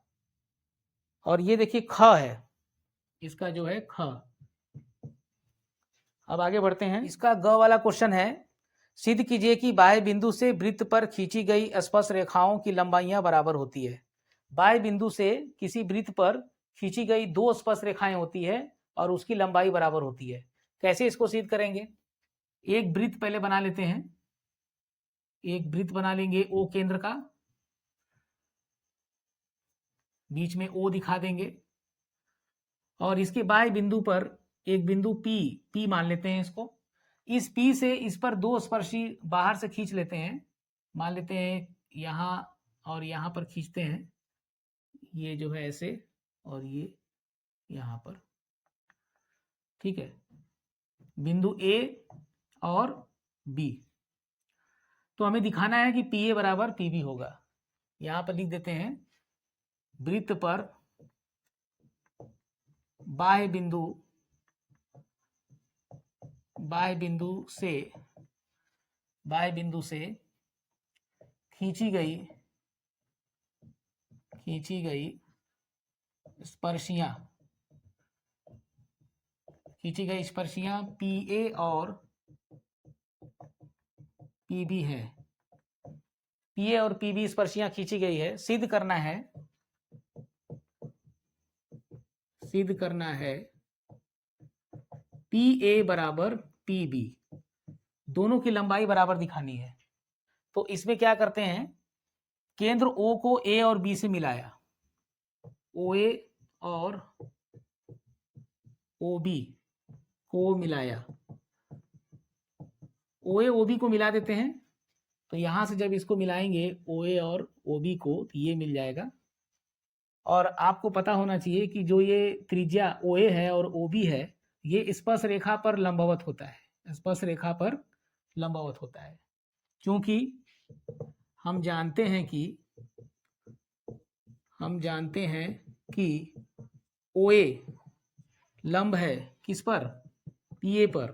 और ये देखिए ख है, इसका जो है ख। अब आगे बढ़ते हैं, इसका ग वाला क्वेश्चन है, सिद्ध कीजिए कि बाह्य बिंदु से वृत्त पर खींची गई स्पर्श रेखाओं की लंबाइयां बराबर होती है। बाह्य बिंदु से किसी वृत्त पर खींची गई 2 स्पर्श रेखाएं होती है और उसकी लंबाई बराबर होती है। कैसे इसको सिद्ध करेंगे, एक वृत्त पहले बना लेते हैं, एक वृत्त बना लेंगे O केंद्र का, बीच में O दिखा देंगे, और इसके बाह्य बिंदु पर एक बिंदु P मान लेते हैं इसको, इस P से इस पर 2 स्पर्शी बाहर से खींच लेते हैं, मान लेते हैं यहाँ और यहाँ पर खींचते हैं, ये जो है ऐसे और ये यहाँ पर, ठीक है, बिंदु A और B। तो हमें दिखाना है कि PA बराबर PB होगा। यहाँ पर लिख देते हैं, वृत्त पर बाह्य बिंदु से खींची गई स्पर्शियां PA और PB है, PA और PB स्पर्शियां खींची गई है। सिद्ध करना है PA बराबर PB, दोनों की लंबाई बराबर दिखानी है। तो इसमें क्या करते हैं, केंद्र O को A और B से मिलाया, OA और OB को मिलाया, OA OB को मिला देते हैं, तो यहां से जब इसको मिलाएंगे OA और OB को तो ये मिल जाएगा। और आपको पता होना चाहिए कि जो ये त्रिज्या OA है और OB है, ये स्पर्श रेखा पर लंबवत होता है, स्पर्श रेखा पर लंबवत होता है, क्योंकि हम जानते हैं कि OA लंब है किस पर, PA पर,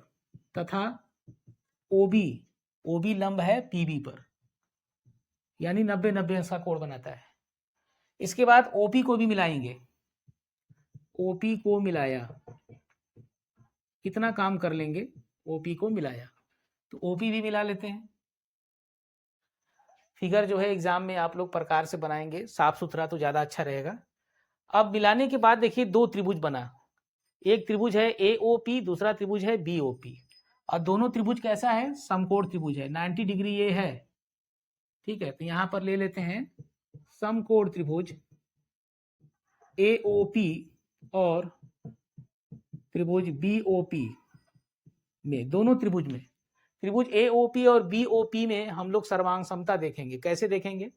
तथा OB लंब है PB पर, यानी 90-90 का कोण बनाता है। इसके बाद OP को भी मिलाएंगे, OP को मिलाया, कितना काम कर लेंगे, OP को मिलाया, तो OP भी मिला लेते हैं। फिगर जो है एग्जाम में आप लोग प्रकार से बनाएंगे, साफ सुथरा तो ज्यादा अच्छा रहेगा। अब मिलाने के बाद देखिए 2 त्रिभुज बना, एक त्रिभुज है AOP, दूसरा त्रिभुज है BOP, और दोनों त्रिभुज कैसा है, समकोण त्रिभुज है, 90 डिग्री ये है, ठीक है। तो यहां पर ले लेते हैं समकोण त्रिभुज AOP और त्रिभुज BOP में, दोनों त्रिभुज में, त्रिभुज AOP और BOP में हम लोग सर्वांग समता देखेंगे। कैसे देखेंगे,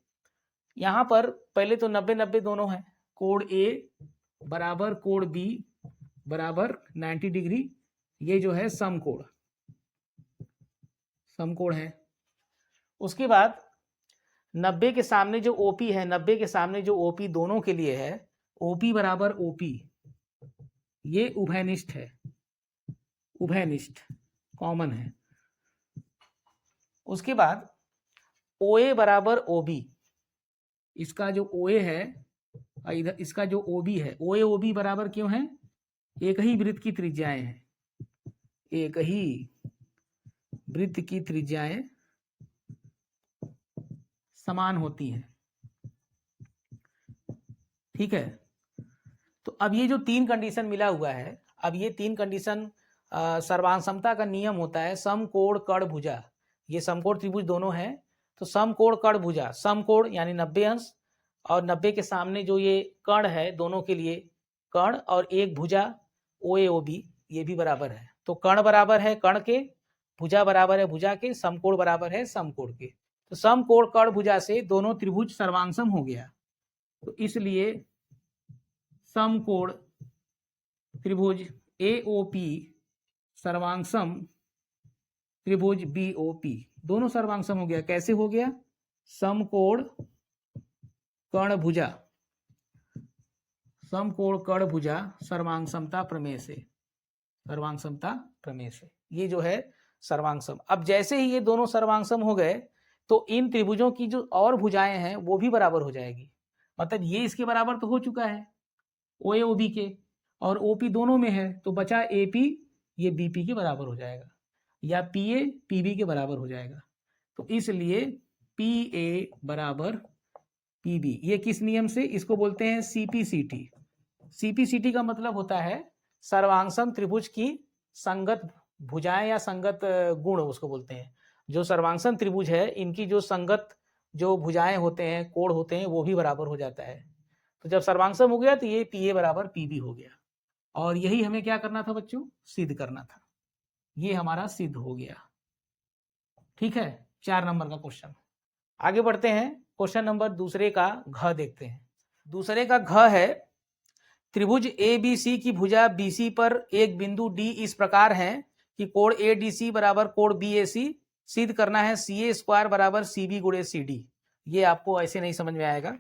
यहां पर पहले तो 90-90 दोनों है, कोण A बराबर कोण B बराबर 90 डिग्री, ये जो है समकोण, समकोण है। उसके बाद 90 के सामने जो OP है, 90 के सामने जो OP दोनों के लिए है, OP बराबर OP, ये उभयनिष्ठ है, उभयनिष्ठ कॉमन है। उसके बाद OA बराबर OB, इसका जो OA है इधर, इसका जो OB है, OA OB बराबर क्यों है? एक ही वृत्त की त्रिज्याएं हैं, एक ही वृत्त की त्रिज्याएं समान होती हैं, ठीक है। तो अब ये जो 3 कंडीशन मिला हुआ है, अब ये 3 कंडीशन सर्वांग समता का नियम होता है समकोण कर्ण भुजा, ये समकोण त्रिभुज दोनों हैं, तो समकोण कर्ण भुजा, समकोण यानी 90 अंश, और 90 के सामने जो ये कर्ण है दोनों के लिए कर्ण, और एक भुजा OA OB, ये भी बराबर है। तो कर्ण बराबर है कर्ण के, भुजा बराबर है भुजा के, समकोण बराबर है समकोण के। तो समकोण कर्ण भुजा से दोनों त्रिभुज सर्वांगसम हो गया, तो इसलिए समकोण त्रिभुज AOP सर्वांगसम त्रिभुज BOP, दोनों सर्वांगसम हो गया। कैसे हो गया? समकोण कर्ण भुजा, समकोण कर्ण भुजा सर्वांग समता प्रमेय से, सर्वांग समता प्रमेय से, ये जो है सर्वांगसम। अब जैसे ही ये दोनों सर्वांगसम हो गए तो इन त्रिभुजों की जो और भुजाएं हैं वो भी बराबर हो जाएगी, मतलब ये इसके बराबर तो हो चुका है OA OB के, और OP दोनों में है, तो बचा AP, ये BP के बराबर हो जाएगा, या PA PB के बराबर हो जाएगा। तो इसलिए PA बराबर PB, ये किस नियम से? इसको बोलते हैं CPCT। CPCT का मतलब होता है सर्वांगसम त्रिभुज की संगत भुजाएं या संगत गुण, उसको बोलते हैं। जो सर्वांगसम त्रिभुज है इनकी जो संगत जो भुजाएं होते हैं, कोण होते हैं, वो भी बराबर हो जाता है। तो जब सर्वांगसम हो गया तो ये PA बराबर PB हो गया, और यही हमें क्या करना था बच्चों? सिद्ध करना था। ये हमारा सिद्ध हो गया, ठीक है। 4 नंबर का क्वेश्चन। आगे बढ़ते हैं, क्वेश्चन नंबर दूसरे का घ देखते हैं। दूसरे का घ है, त्रिभुज ABC की भुजा BC पर एक बिंदु D इस प्रकार है कि कोण ADC बराबर कोण BAC, सिद्ध करना है CA स्क्वायर बराबर CB गुणे CD। ये आपको ऐसे नहीं समझ में आएगा,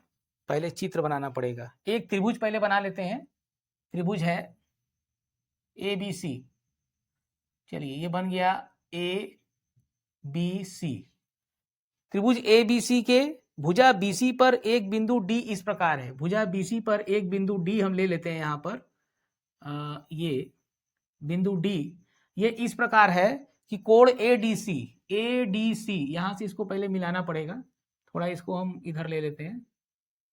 पहले चित्र बनाना पड़ेगा। एक त्रिभुज पहले बना लेते हैं। त्रिभुज है ABC, चलिए ये बन गया ABC। त्रिभुज ABC के भुजा BC पर एक बिंदु D इस प्रकार है, भुजा BC पर एक बिंदु D हम ले लेते हैं यहाँ पर, ये बिंदु D ये इस प्रकार है कि कोण ADC, यहाँ से इसको पहले मिलाना पड़ेगा, थोड़ा इसको हम इधर ले लेते हैं,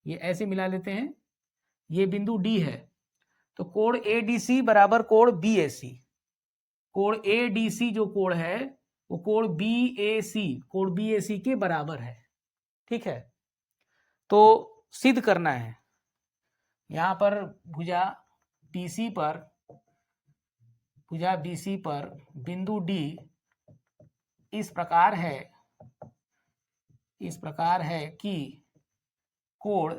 ये ऐसे मिला लेते हैं, ये बिंदु D है, तो कोण ADC बराबर कोण BAC, कोण ADC जो कोण है वो कोण BAC के बराबर है, ठीक है। तो सिद्ध करना है, यहाँ पर भुजा BC पर बिंदु D इस प्रकार है कि कोण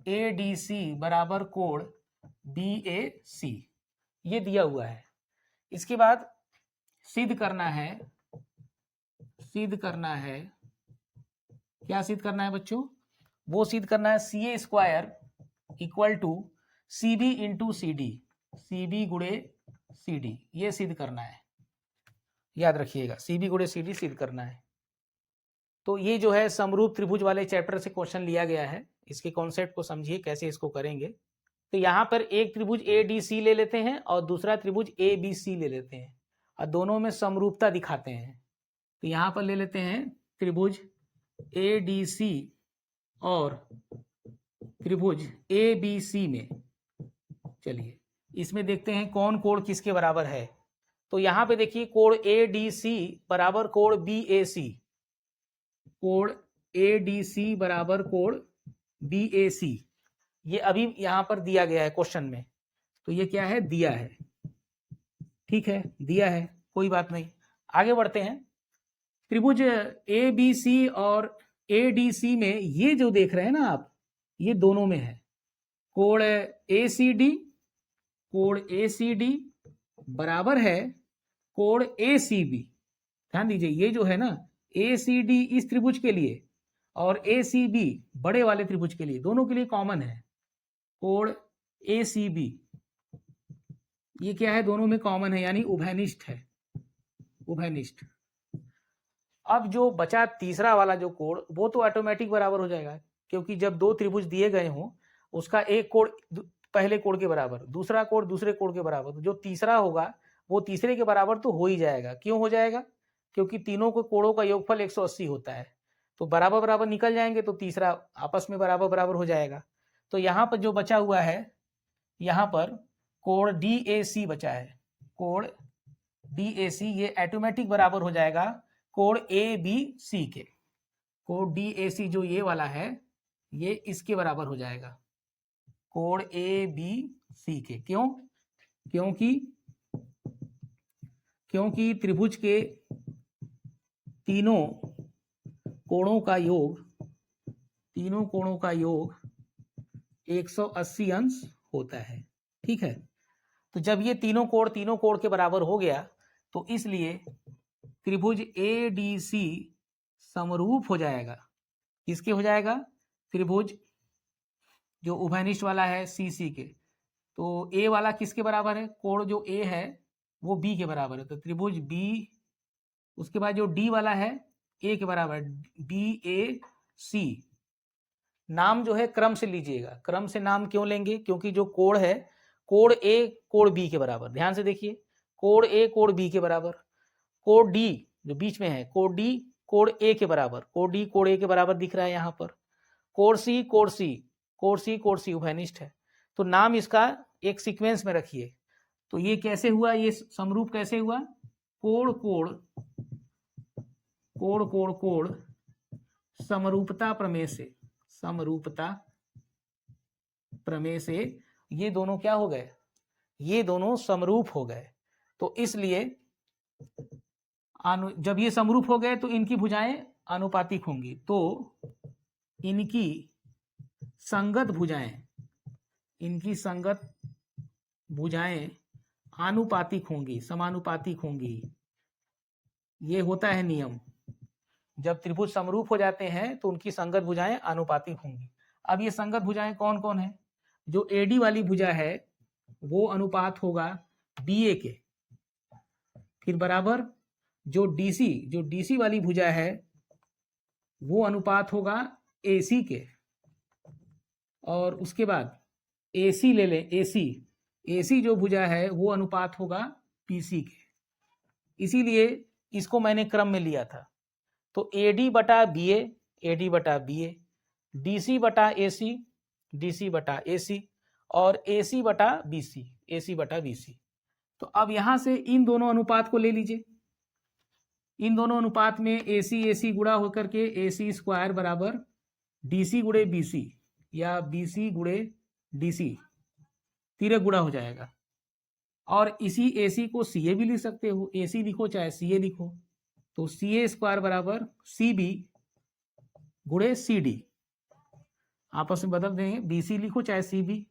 ADC बराबर कोण BAC, ये दिया हुआ है। इसके बाद सिद्ध करना है, क्या सिद्ध करना है बच्चों? वो सिद्ध करना है CA square equal to CB into CD, CB गुणे CD, ये सिद्ध करना है, याद रखिएगा, CB गुणे CD सिद्ध करना है। तो ये जो है समरूप त्रिभुज वाले चैप्टर से क्वेश्चन लिया गया है, इसके कॉन्सेप्ट को समझिए कैसे इसको करेंगे। तो यहाँ पर एक त्रिभुज ADC ले लेते हैं और दूसरा त्रिभुज ABC ले लेते हैं, और दोनों में समरूपता दिखाते हैं। तो यहाँ पर ले लेते हैं त्रिभुज ADC और त्रिभुज ABC में, चलिए इसमें देखते हैं कौन कोण किसके बराबर है। तो यहाँ पे देखिए कोण ADC बराबर कोण BAC, कोण ADC बराबर कोण BAC, ये अभी यहाँ पर दिया गया है क्वेश्चन में, तो ये क्या है? दिया है, ठीक है, दिया है, कोई बात नहीं। आगे बढ़ते हैं, त्रिभुज ABC और ADC में ये जो देख रहे हैं ना आप, ये दोनों में है कोण ACD बराबर है कोण ACB, ध्यान दीजिए ये जो है ना ACD इस त्रिभुज के लिए और ACB बड़े वाले त्रिभुज के लिए, दोनों के लिए कॉमन है। कोण ACB ये क्या है, दोनों में कॉमन है यानी उभयनिष्ठ है, उभयनिष्ठ। अब जो बचा तीसरा वाला जो कोण, वो तो ऑटोमेटिक बराबर हो जाएगा, क्योंकि जब दो त्रिभुज दिए गए हों उसका एक कोण पहले कोण के बराबर, दूसरा कोण दूसरे कोण के बराबर, तो जो तीसरा होगा वो तीसरे के बराबर तो हो ही जाएगा। क्यों हो जाएगा? क्योंकि तीनों को कोणों का योगफल 180 होता है, तो बराबर बराबर निकल जाएंगे तो तीसरा आपस में बराबर बराबर हो जाएगा। तो यहाँ पर जो बचा हुआ है, यहाँ पर कोण DAC बचा है, कोण DAC ये ऑटोमेटिक बराबर हो जाएगा कोण ABC के। कोण DAC जो ये वाला है ये इसके बराबर हो जाएगा, कोण ABC के। क्यों? क्योंकि त्रिभुज के तीनों कोणों का योग 180 अंश होता है। ठीक है, तो जब ये तीनों कोण के बराबर हो गया तो इसलिए त्रिभुज ADC समरूप हो जाएगा। किसके हो जाएगा? त्रिभुज जो उभयनिष्ठ वाला है CC के। तो A वाला किसके बराबर है? कोण जो A है वो B के बराबर है, तो त्रिभुज B, उसके बाद जो D वाला है A के बराबर, BAC। नाम जो है क्रम से लीजिएगा। क्रम से नाम क्यों लेंगे? क्योंकि जो कोण है, कोण A कोण B के बराबर, ध्यान से देखिए, कोण A कोण B के बराबर, कोण D जो बीच में है, कोण D कोण A के बराबर, कोण D कोण A के बराबर दिख रहा है यहाँ पर, कोण C उभयनिष्ठ है। तो नाम इसका एक सीक्वेंस में रखिए। तो ये कैसे हुआ, ये समरूप कैसे हुआ? कोण कोण समरूपता प्रमेय से ये दोनों क्या हो गए? ये दोनों समरूप हो गए। तो इसलिए जब ये समरूप हो गए तो इनकी भुजाएं आनुपातिक होंगी, तो इनकी संगत भुजाएं आनुपातिक होंगी, समानुपातिक होंगी। ये होता है नियम, जब त्रिभुज समरूप हो जाते हैं तो उनकी संगत भुजाएं आनुपातिक होंगी। अब ये संगत भुजाएं कौन कौन है? जो AD वाली भुजा है वो अनुपात होगा BA के, फिर बराबर जो DC वाली भुजा है वो अनुपात होगा AC के, और उसके बाद AC ले लें, AC जो भुजा है वो अनुपात होगा PC के। इसीलिए इसको मैंने क्रम में लिया था। तो AD बटा BA, DC बटा AC, और AC बटा BC। तो अब यहां से इन दोनों अनुपात को ले लीजिए। इन दोनों अनुपात में AC गुणा होकर के AC स्क्वायर बराबर DC गुणे BC या BC गुणे DC, तिरक गुणा हो जाएगा। और इसी AC को CA भी लिख सकते हो, AC लिखो चाहे CA लिखो, तो CA स्क्वायर बराबर CB गुणे CD, आपस में बदल देंगे, BC लिखो चाहे CB,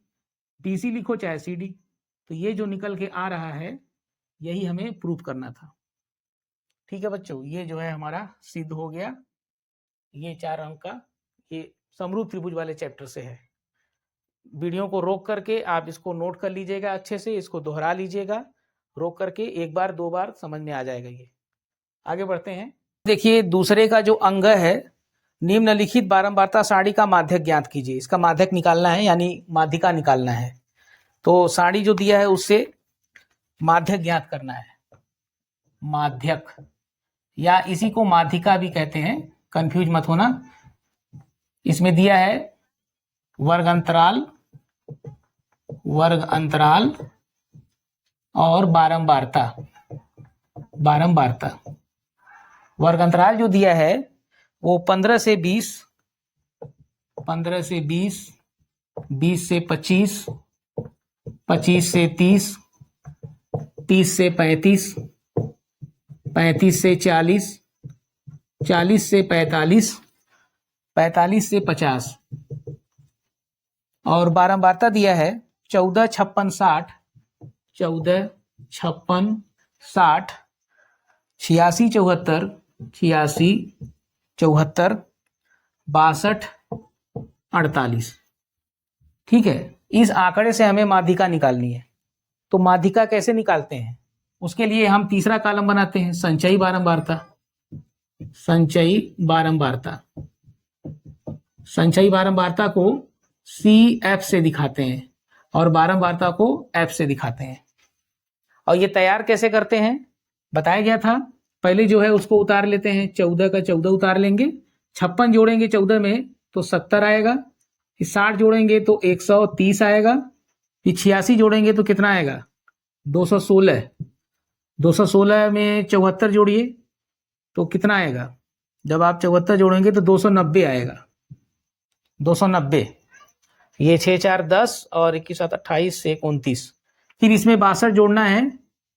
DC लिखो चाहे CD। तो ये जो निकल के आ रहा है यही हमें प्रूफ करना था। ठीक है बच्चों, ये जो है हमारा सिद्ध हो गया। ये 4 अंक का ये समरूप त्रिभुज वाले चैप्टर से है। वीडियो को रोक करके आप इसको नोट कर लीजिएगा, अच्छे से इसको दोहरा लीजिएगा, रोक करके 1 बार 2 बार समझ में आ जाएगा। ये आगे बढ़ते हैं। देखिए दूसरे का जो अंग है, निम्नलिखित बारंबारता सारणी का माध्यक ज्ञात कीजिए। इसका माध्यक निकालना है यानी माध्यिका निकालना है। तो सारणी जो दिया है उससे माध्यक ज्ञात करना है। माध्यक या इसी को माध्यिका भी कहते हैं, कंफ्यूज मत होना। इसमें दिया है वर्ग अंतराल और बारंबारता। वर्ग अंतराल जो दिया है वो 15 से 20, 20 से 25, 25 से 30, 30 से 35, 35 से 40, 40 से 45, 45 से 50, और बारंबारता दिया है 14, 56, 60, 14, 56, 60, 86 74 86 74 62 48। ठीक है, इस आंकड़े से हमें माध्यिका निकालनी है। तो माध्यिका कैसे निकालते हैं, उसके लिए हम तीसरा कॉलम बनाते हैं, संचयी बारंबारता। संचयी बारंबारता, संचयी बारंबारता को CF से दिखाते हैं और बारंबारता को F से दिखाते हैं। और ये तैयार कैसे करते हैं बताया गया था। पहले जो है उसको उतार लेते हैं, 14 का 14 उतार लेंगे, 56 जोड़ेंगे 14 में तो 70 आएगा, फिर 60 जोड़ेंगे तो 130 आएगा, फिर 86 जोड़ेंगे तो कितना आएगा 216। 216 में 74 जोड़िए तो कितना आएगा, जब आप 74 जोड़ेंगे तो 290 आएगा। 290, ये 6 4 10 और 21 7 28 से 29। फिर इसमें 62 जोड़ना है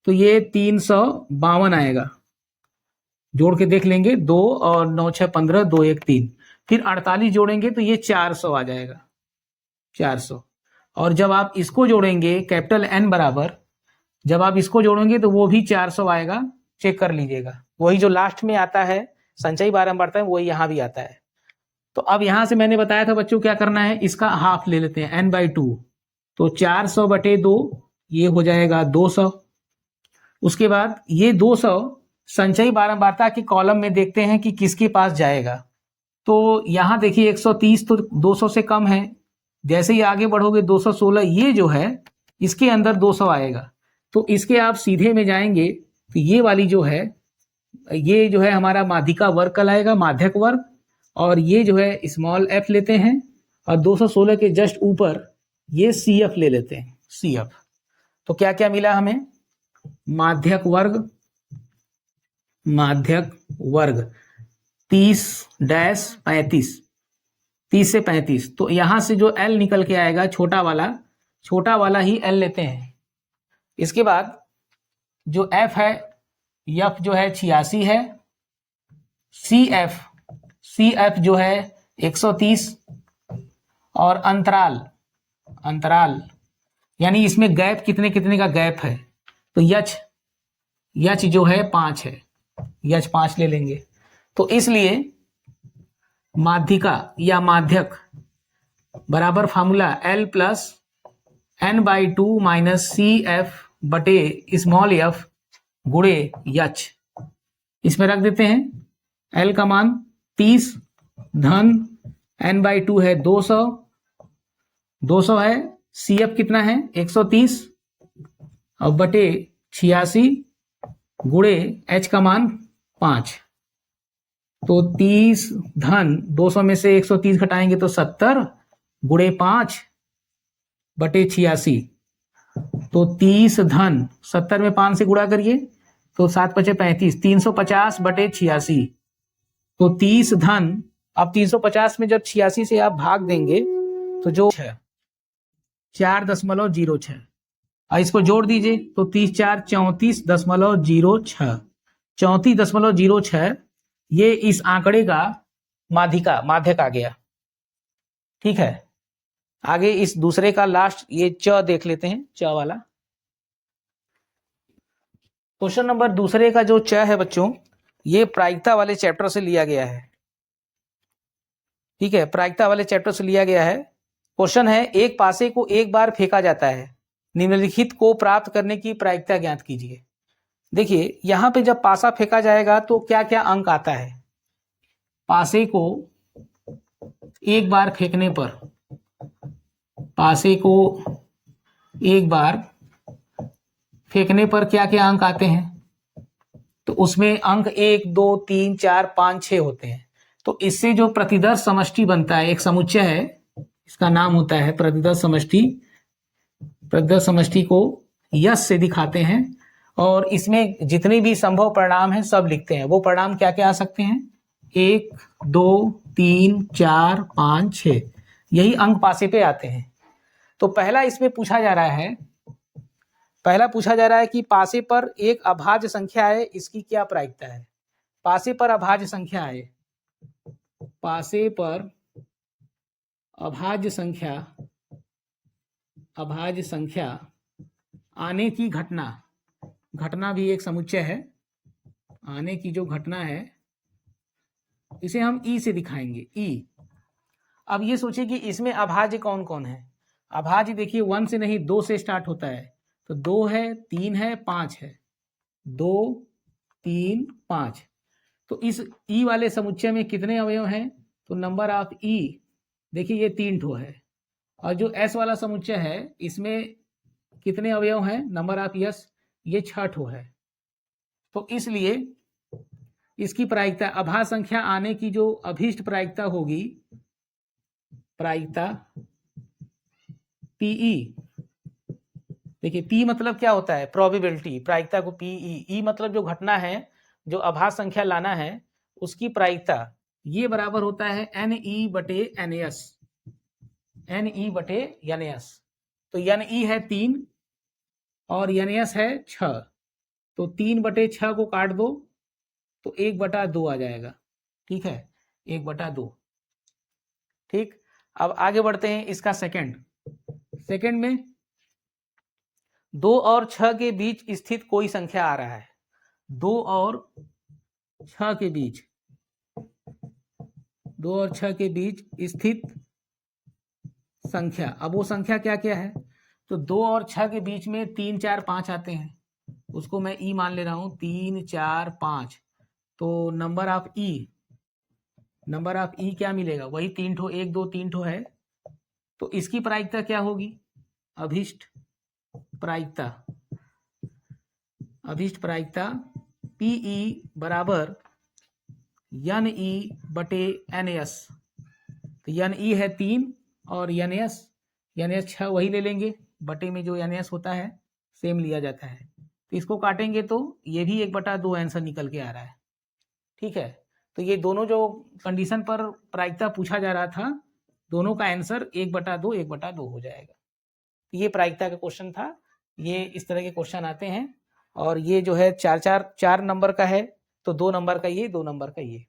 तो ये 352 आएगा, जोड़ के देख लेंगे, 2 और 9 6 15 2 1 3। फिर 48 जोड़ेंगे तो ये 400 आ जाएगा, 400। और जब आप इसको जोड़ेंगे कैपिटल N बराबर, जब आप इसको जोड़ेंगे तो वो भी 400 आएगा, चेक कर लीजिएगा। वही जो लास्ट में आता है संचयी बारंबारता है वही यहाँ भी आता है। तो अब यहाँ से मैंने बताया था बच्चों क्या करना है, इसका हाफ ले लेते हैं n/2, तो 400/2 ये हो जाएगा 200। उसके बाद ये 200 संचयी बारंबारता के कॉलम में देखते हैं कि किसके पास जाएगा। तो यहाँ देखिए 130 तो 200 से कम है, जैसे ही आगे बढ़ोगे 216 ये जो है इसके अंदर 200 आएगा, तो इसके आप सीधे में जाएंगे तो ये वाली जो है, ये जो है हमारा माध्यिका वर्ग कहलाएगा, माध्यक वर्ग। और ये जो है स्मॉल f लेते हैं और 216 के जस्ट ऊपर ये CF ले लेते हैं, CF। तो क्या क्या मिला हमें, माध्यक वर्ग, माध्यक वर्ग 30-35, 30 से 35। तो यहां से जो L निकल के आएगा छोटा वाला ही L लेते हैं। इसके बाद जो F है, F जो है 86 है, CF जो है 130, और अंतराल यानी इसमें गैप कितने कितने का गैप है, तो यच जो है 5 है, यच 5 ले लेंगे। तो इसलिए माध्यिका या माध्यक बराबर फार्मूला L + N/2 - CF/f गुणे यच। इसमें रख देते हैं, L का मान 30 धन N/2 है 200 है, CF कितना है 130 और बटे 86 गुणे H का मान 5। तो 30 धन 200 में से 130 घटाएंगे तो 70 गुणे 5 बटे 86, तो 30 धन 70 में 5 से गुणा करिए तो 7 × 5 = 35, 350 बटे 86। तो 30 धन, अब 350 में जब 86 से आप भाग देंगे तो जो 4.06, और इसको जोड़ दीजिए तो 30 4 34.06, 34.06 ये इस आंकड़े का माध्यक आ गया। ठीक है, आगे इस दूसरे का लास्ट ये च देख लेते हैं, च वाला क्वेश्चन नंबर दूसरे का जो च है बच्चों, ये प्रायिकता वाले चैप्टर से लिया गया है। ठीक है, प्रायिकता वाले चैप्टर से लिया गया है। क्वेश्चन है, एक पासे को एक बार फेंका जाता है, निम्नलिखित को प्राप्त करने की प्रायिकता ज्ञात कीजिए। देखिए यहां पे जब पासा फेंका जाएगा तो क्या क्या अंक आता है। पासे को एक बार फेंकने पर, पासे को एक बार फेंकने पर क्या क्या अंक आते हैं, तो उसमें अंक 1 2 3 4 5 6 होते हैं। तो इससे जो प्रतिदर्श समष्टि बनता है, एक समुच्चय है, इसका नाम होता है प्रतिदर्श समष्टि। प्रतिदर्श समष्टि को यश से दिखाते हैं और इसमें जितने भी संभव परिणाम हैं सब लिखते हैं। वो परिणाम क्या क्या आ सकते हैं, 1 2 3 4 5 6, यही अंक पासे पे आते हैं। तो पहला इसमें पूछा जा रहा है कि पासे पर एक अभाज्य संख्या है, इसकी क्या प्रायिकता है। पासे पर अभाज्य संख्या है, पासे पर अभाज्य संख्या आने की घटना भी एक समुच्चय है, आने की जो घटना है इसे हम ई से दिखाएंगे, ई। अब ये सोचिए कि इसमें अभाज्य कौन कौन है। अभाज्य देखिए 1 से नहीं 2 से स्टार्ट होता है, तो 2 है, 3 है, 5 है, 2 3 5। तो इस ई वाले समुच्चय में कितने अवयव हैं, तो नंबर ऑफ ई देखिए ये 3 ठो है। और जो एस वाला समुच्चय है इसमें कितने अवयव हैं, नंबर ऑफ यस ये 6 ठो है। तो इसलिए इसकी प्रायिकता अभाज्य संख्या आने की जो अभीष्ट प्रायिकता होगी, प्रायिकता पीई, देखिए पी मतलब क्या होता है, प्रोबेबिलिटी, प्रायिकता को पीई, ई मतलब जो घटना है जो अभाज्य संख्या लाना है उसकी प्रायिकता, ये बराबर होता है एन ई बटे एन एस, एन ई बटे एन एस। तो एन ई है 3 और एन एस है 6, तो 3 बटे 6 को काट दो तो 1/2 आ जाएगा, ठीक है, 1/2। ठीक, अब आगे बढ़ते हैं इसका सेकंड में 2 और 6 के बीच स्थित कोई संख्या आ रहा है, 2 और 6 के बीच, 2 और 6 के बीच स्थित संख्या। अब वो संख्या क्या क्या है, तो 2 और 6 के बीच में 3 4 5 आते हैं, उसको मैं ई मान ले रहा हूं, 3 4 5। तो नंबर ऑफ ई क्या मिलेगा, वही 3 ठो, 1 2 3 ठो है। तो इसकी प्रायिकता क्या होगी, अभीष्ट प्रायिकता पीई बराबर एन ई बटे एन एस। तो एन ई है 3 और एन एस 6, वही ले लेंगे, बटे में जो एन एस होता है सेम लिया जाता है। तो इसको काटेंगे तो ये भी 1/2 आंसर निकल के आ रहा है, ठीक है। तो ये दोनों जो कंडीशन पर प्रायिकता पूछा जा रहा था, दोनों का आंसर 1/2 हो जाएगा। तो ये प्रायिकता का क्वेश्चन था, ये इस तरह के क्वेश्चन आते हैं। और ये जो है 4 नंबर का है, तो 2 नंबर का ये, 2 नंबर का ये।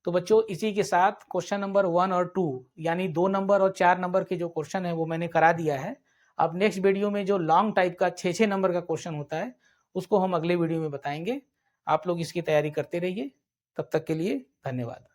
तो बच्चों इसी के साथ क्वेश्चन नंबर 1 और 2 यानी 2 नंबर और 4 नंबर के जो क्वेश्चन है वो मैंने करा दिया है। अब नेक्स्ट वीडियो में जो लॉन्ग टाइप का 6 नंबर का क्वेश्चन होता है उसको हम अगले वीडियो में बताएंगे। आप लोग इसकी तैयारी करते रहिए, तब तक के लिए धन्यवाद।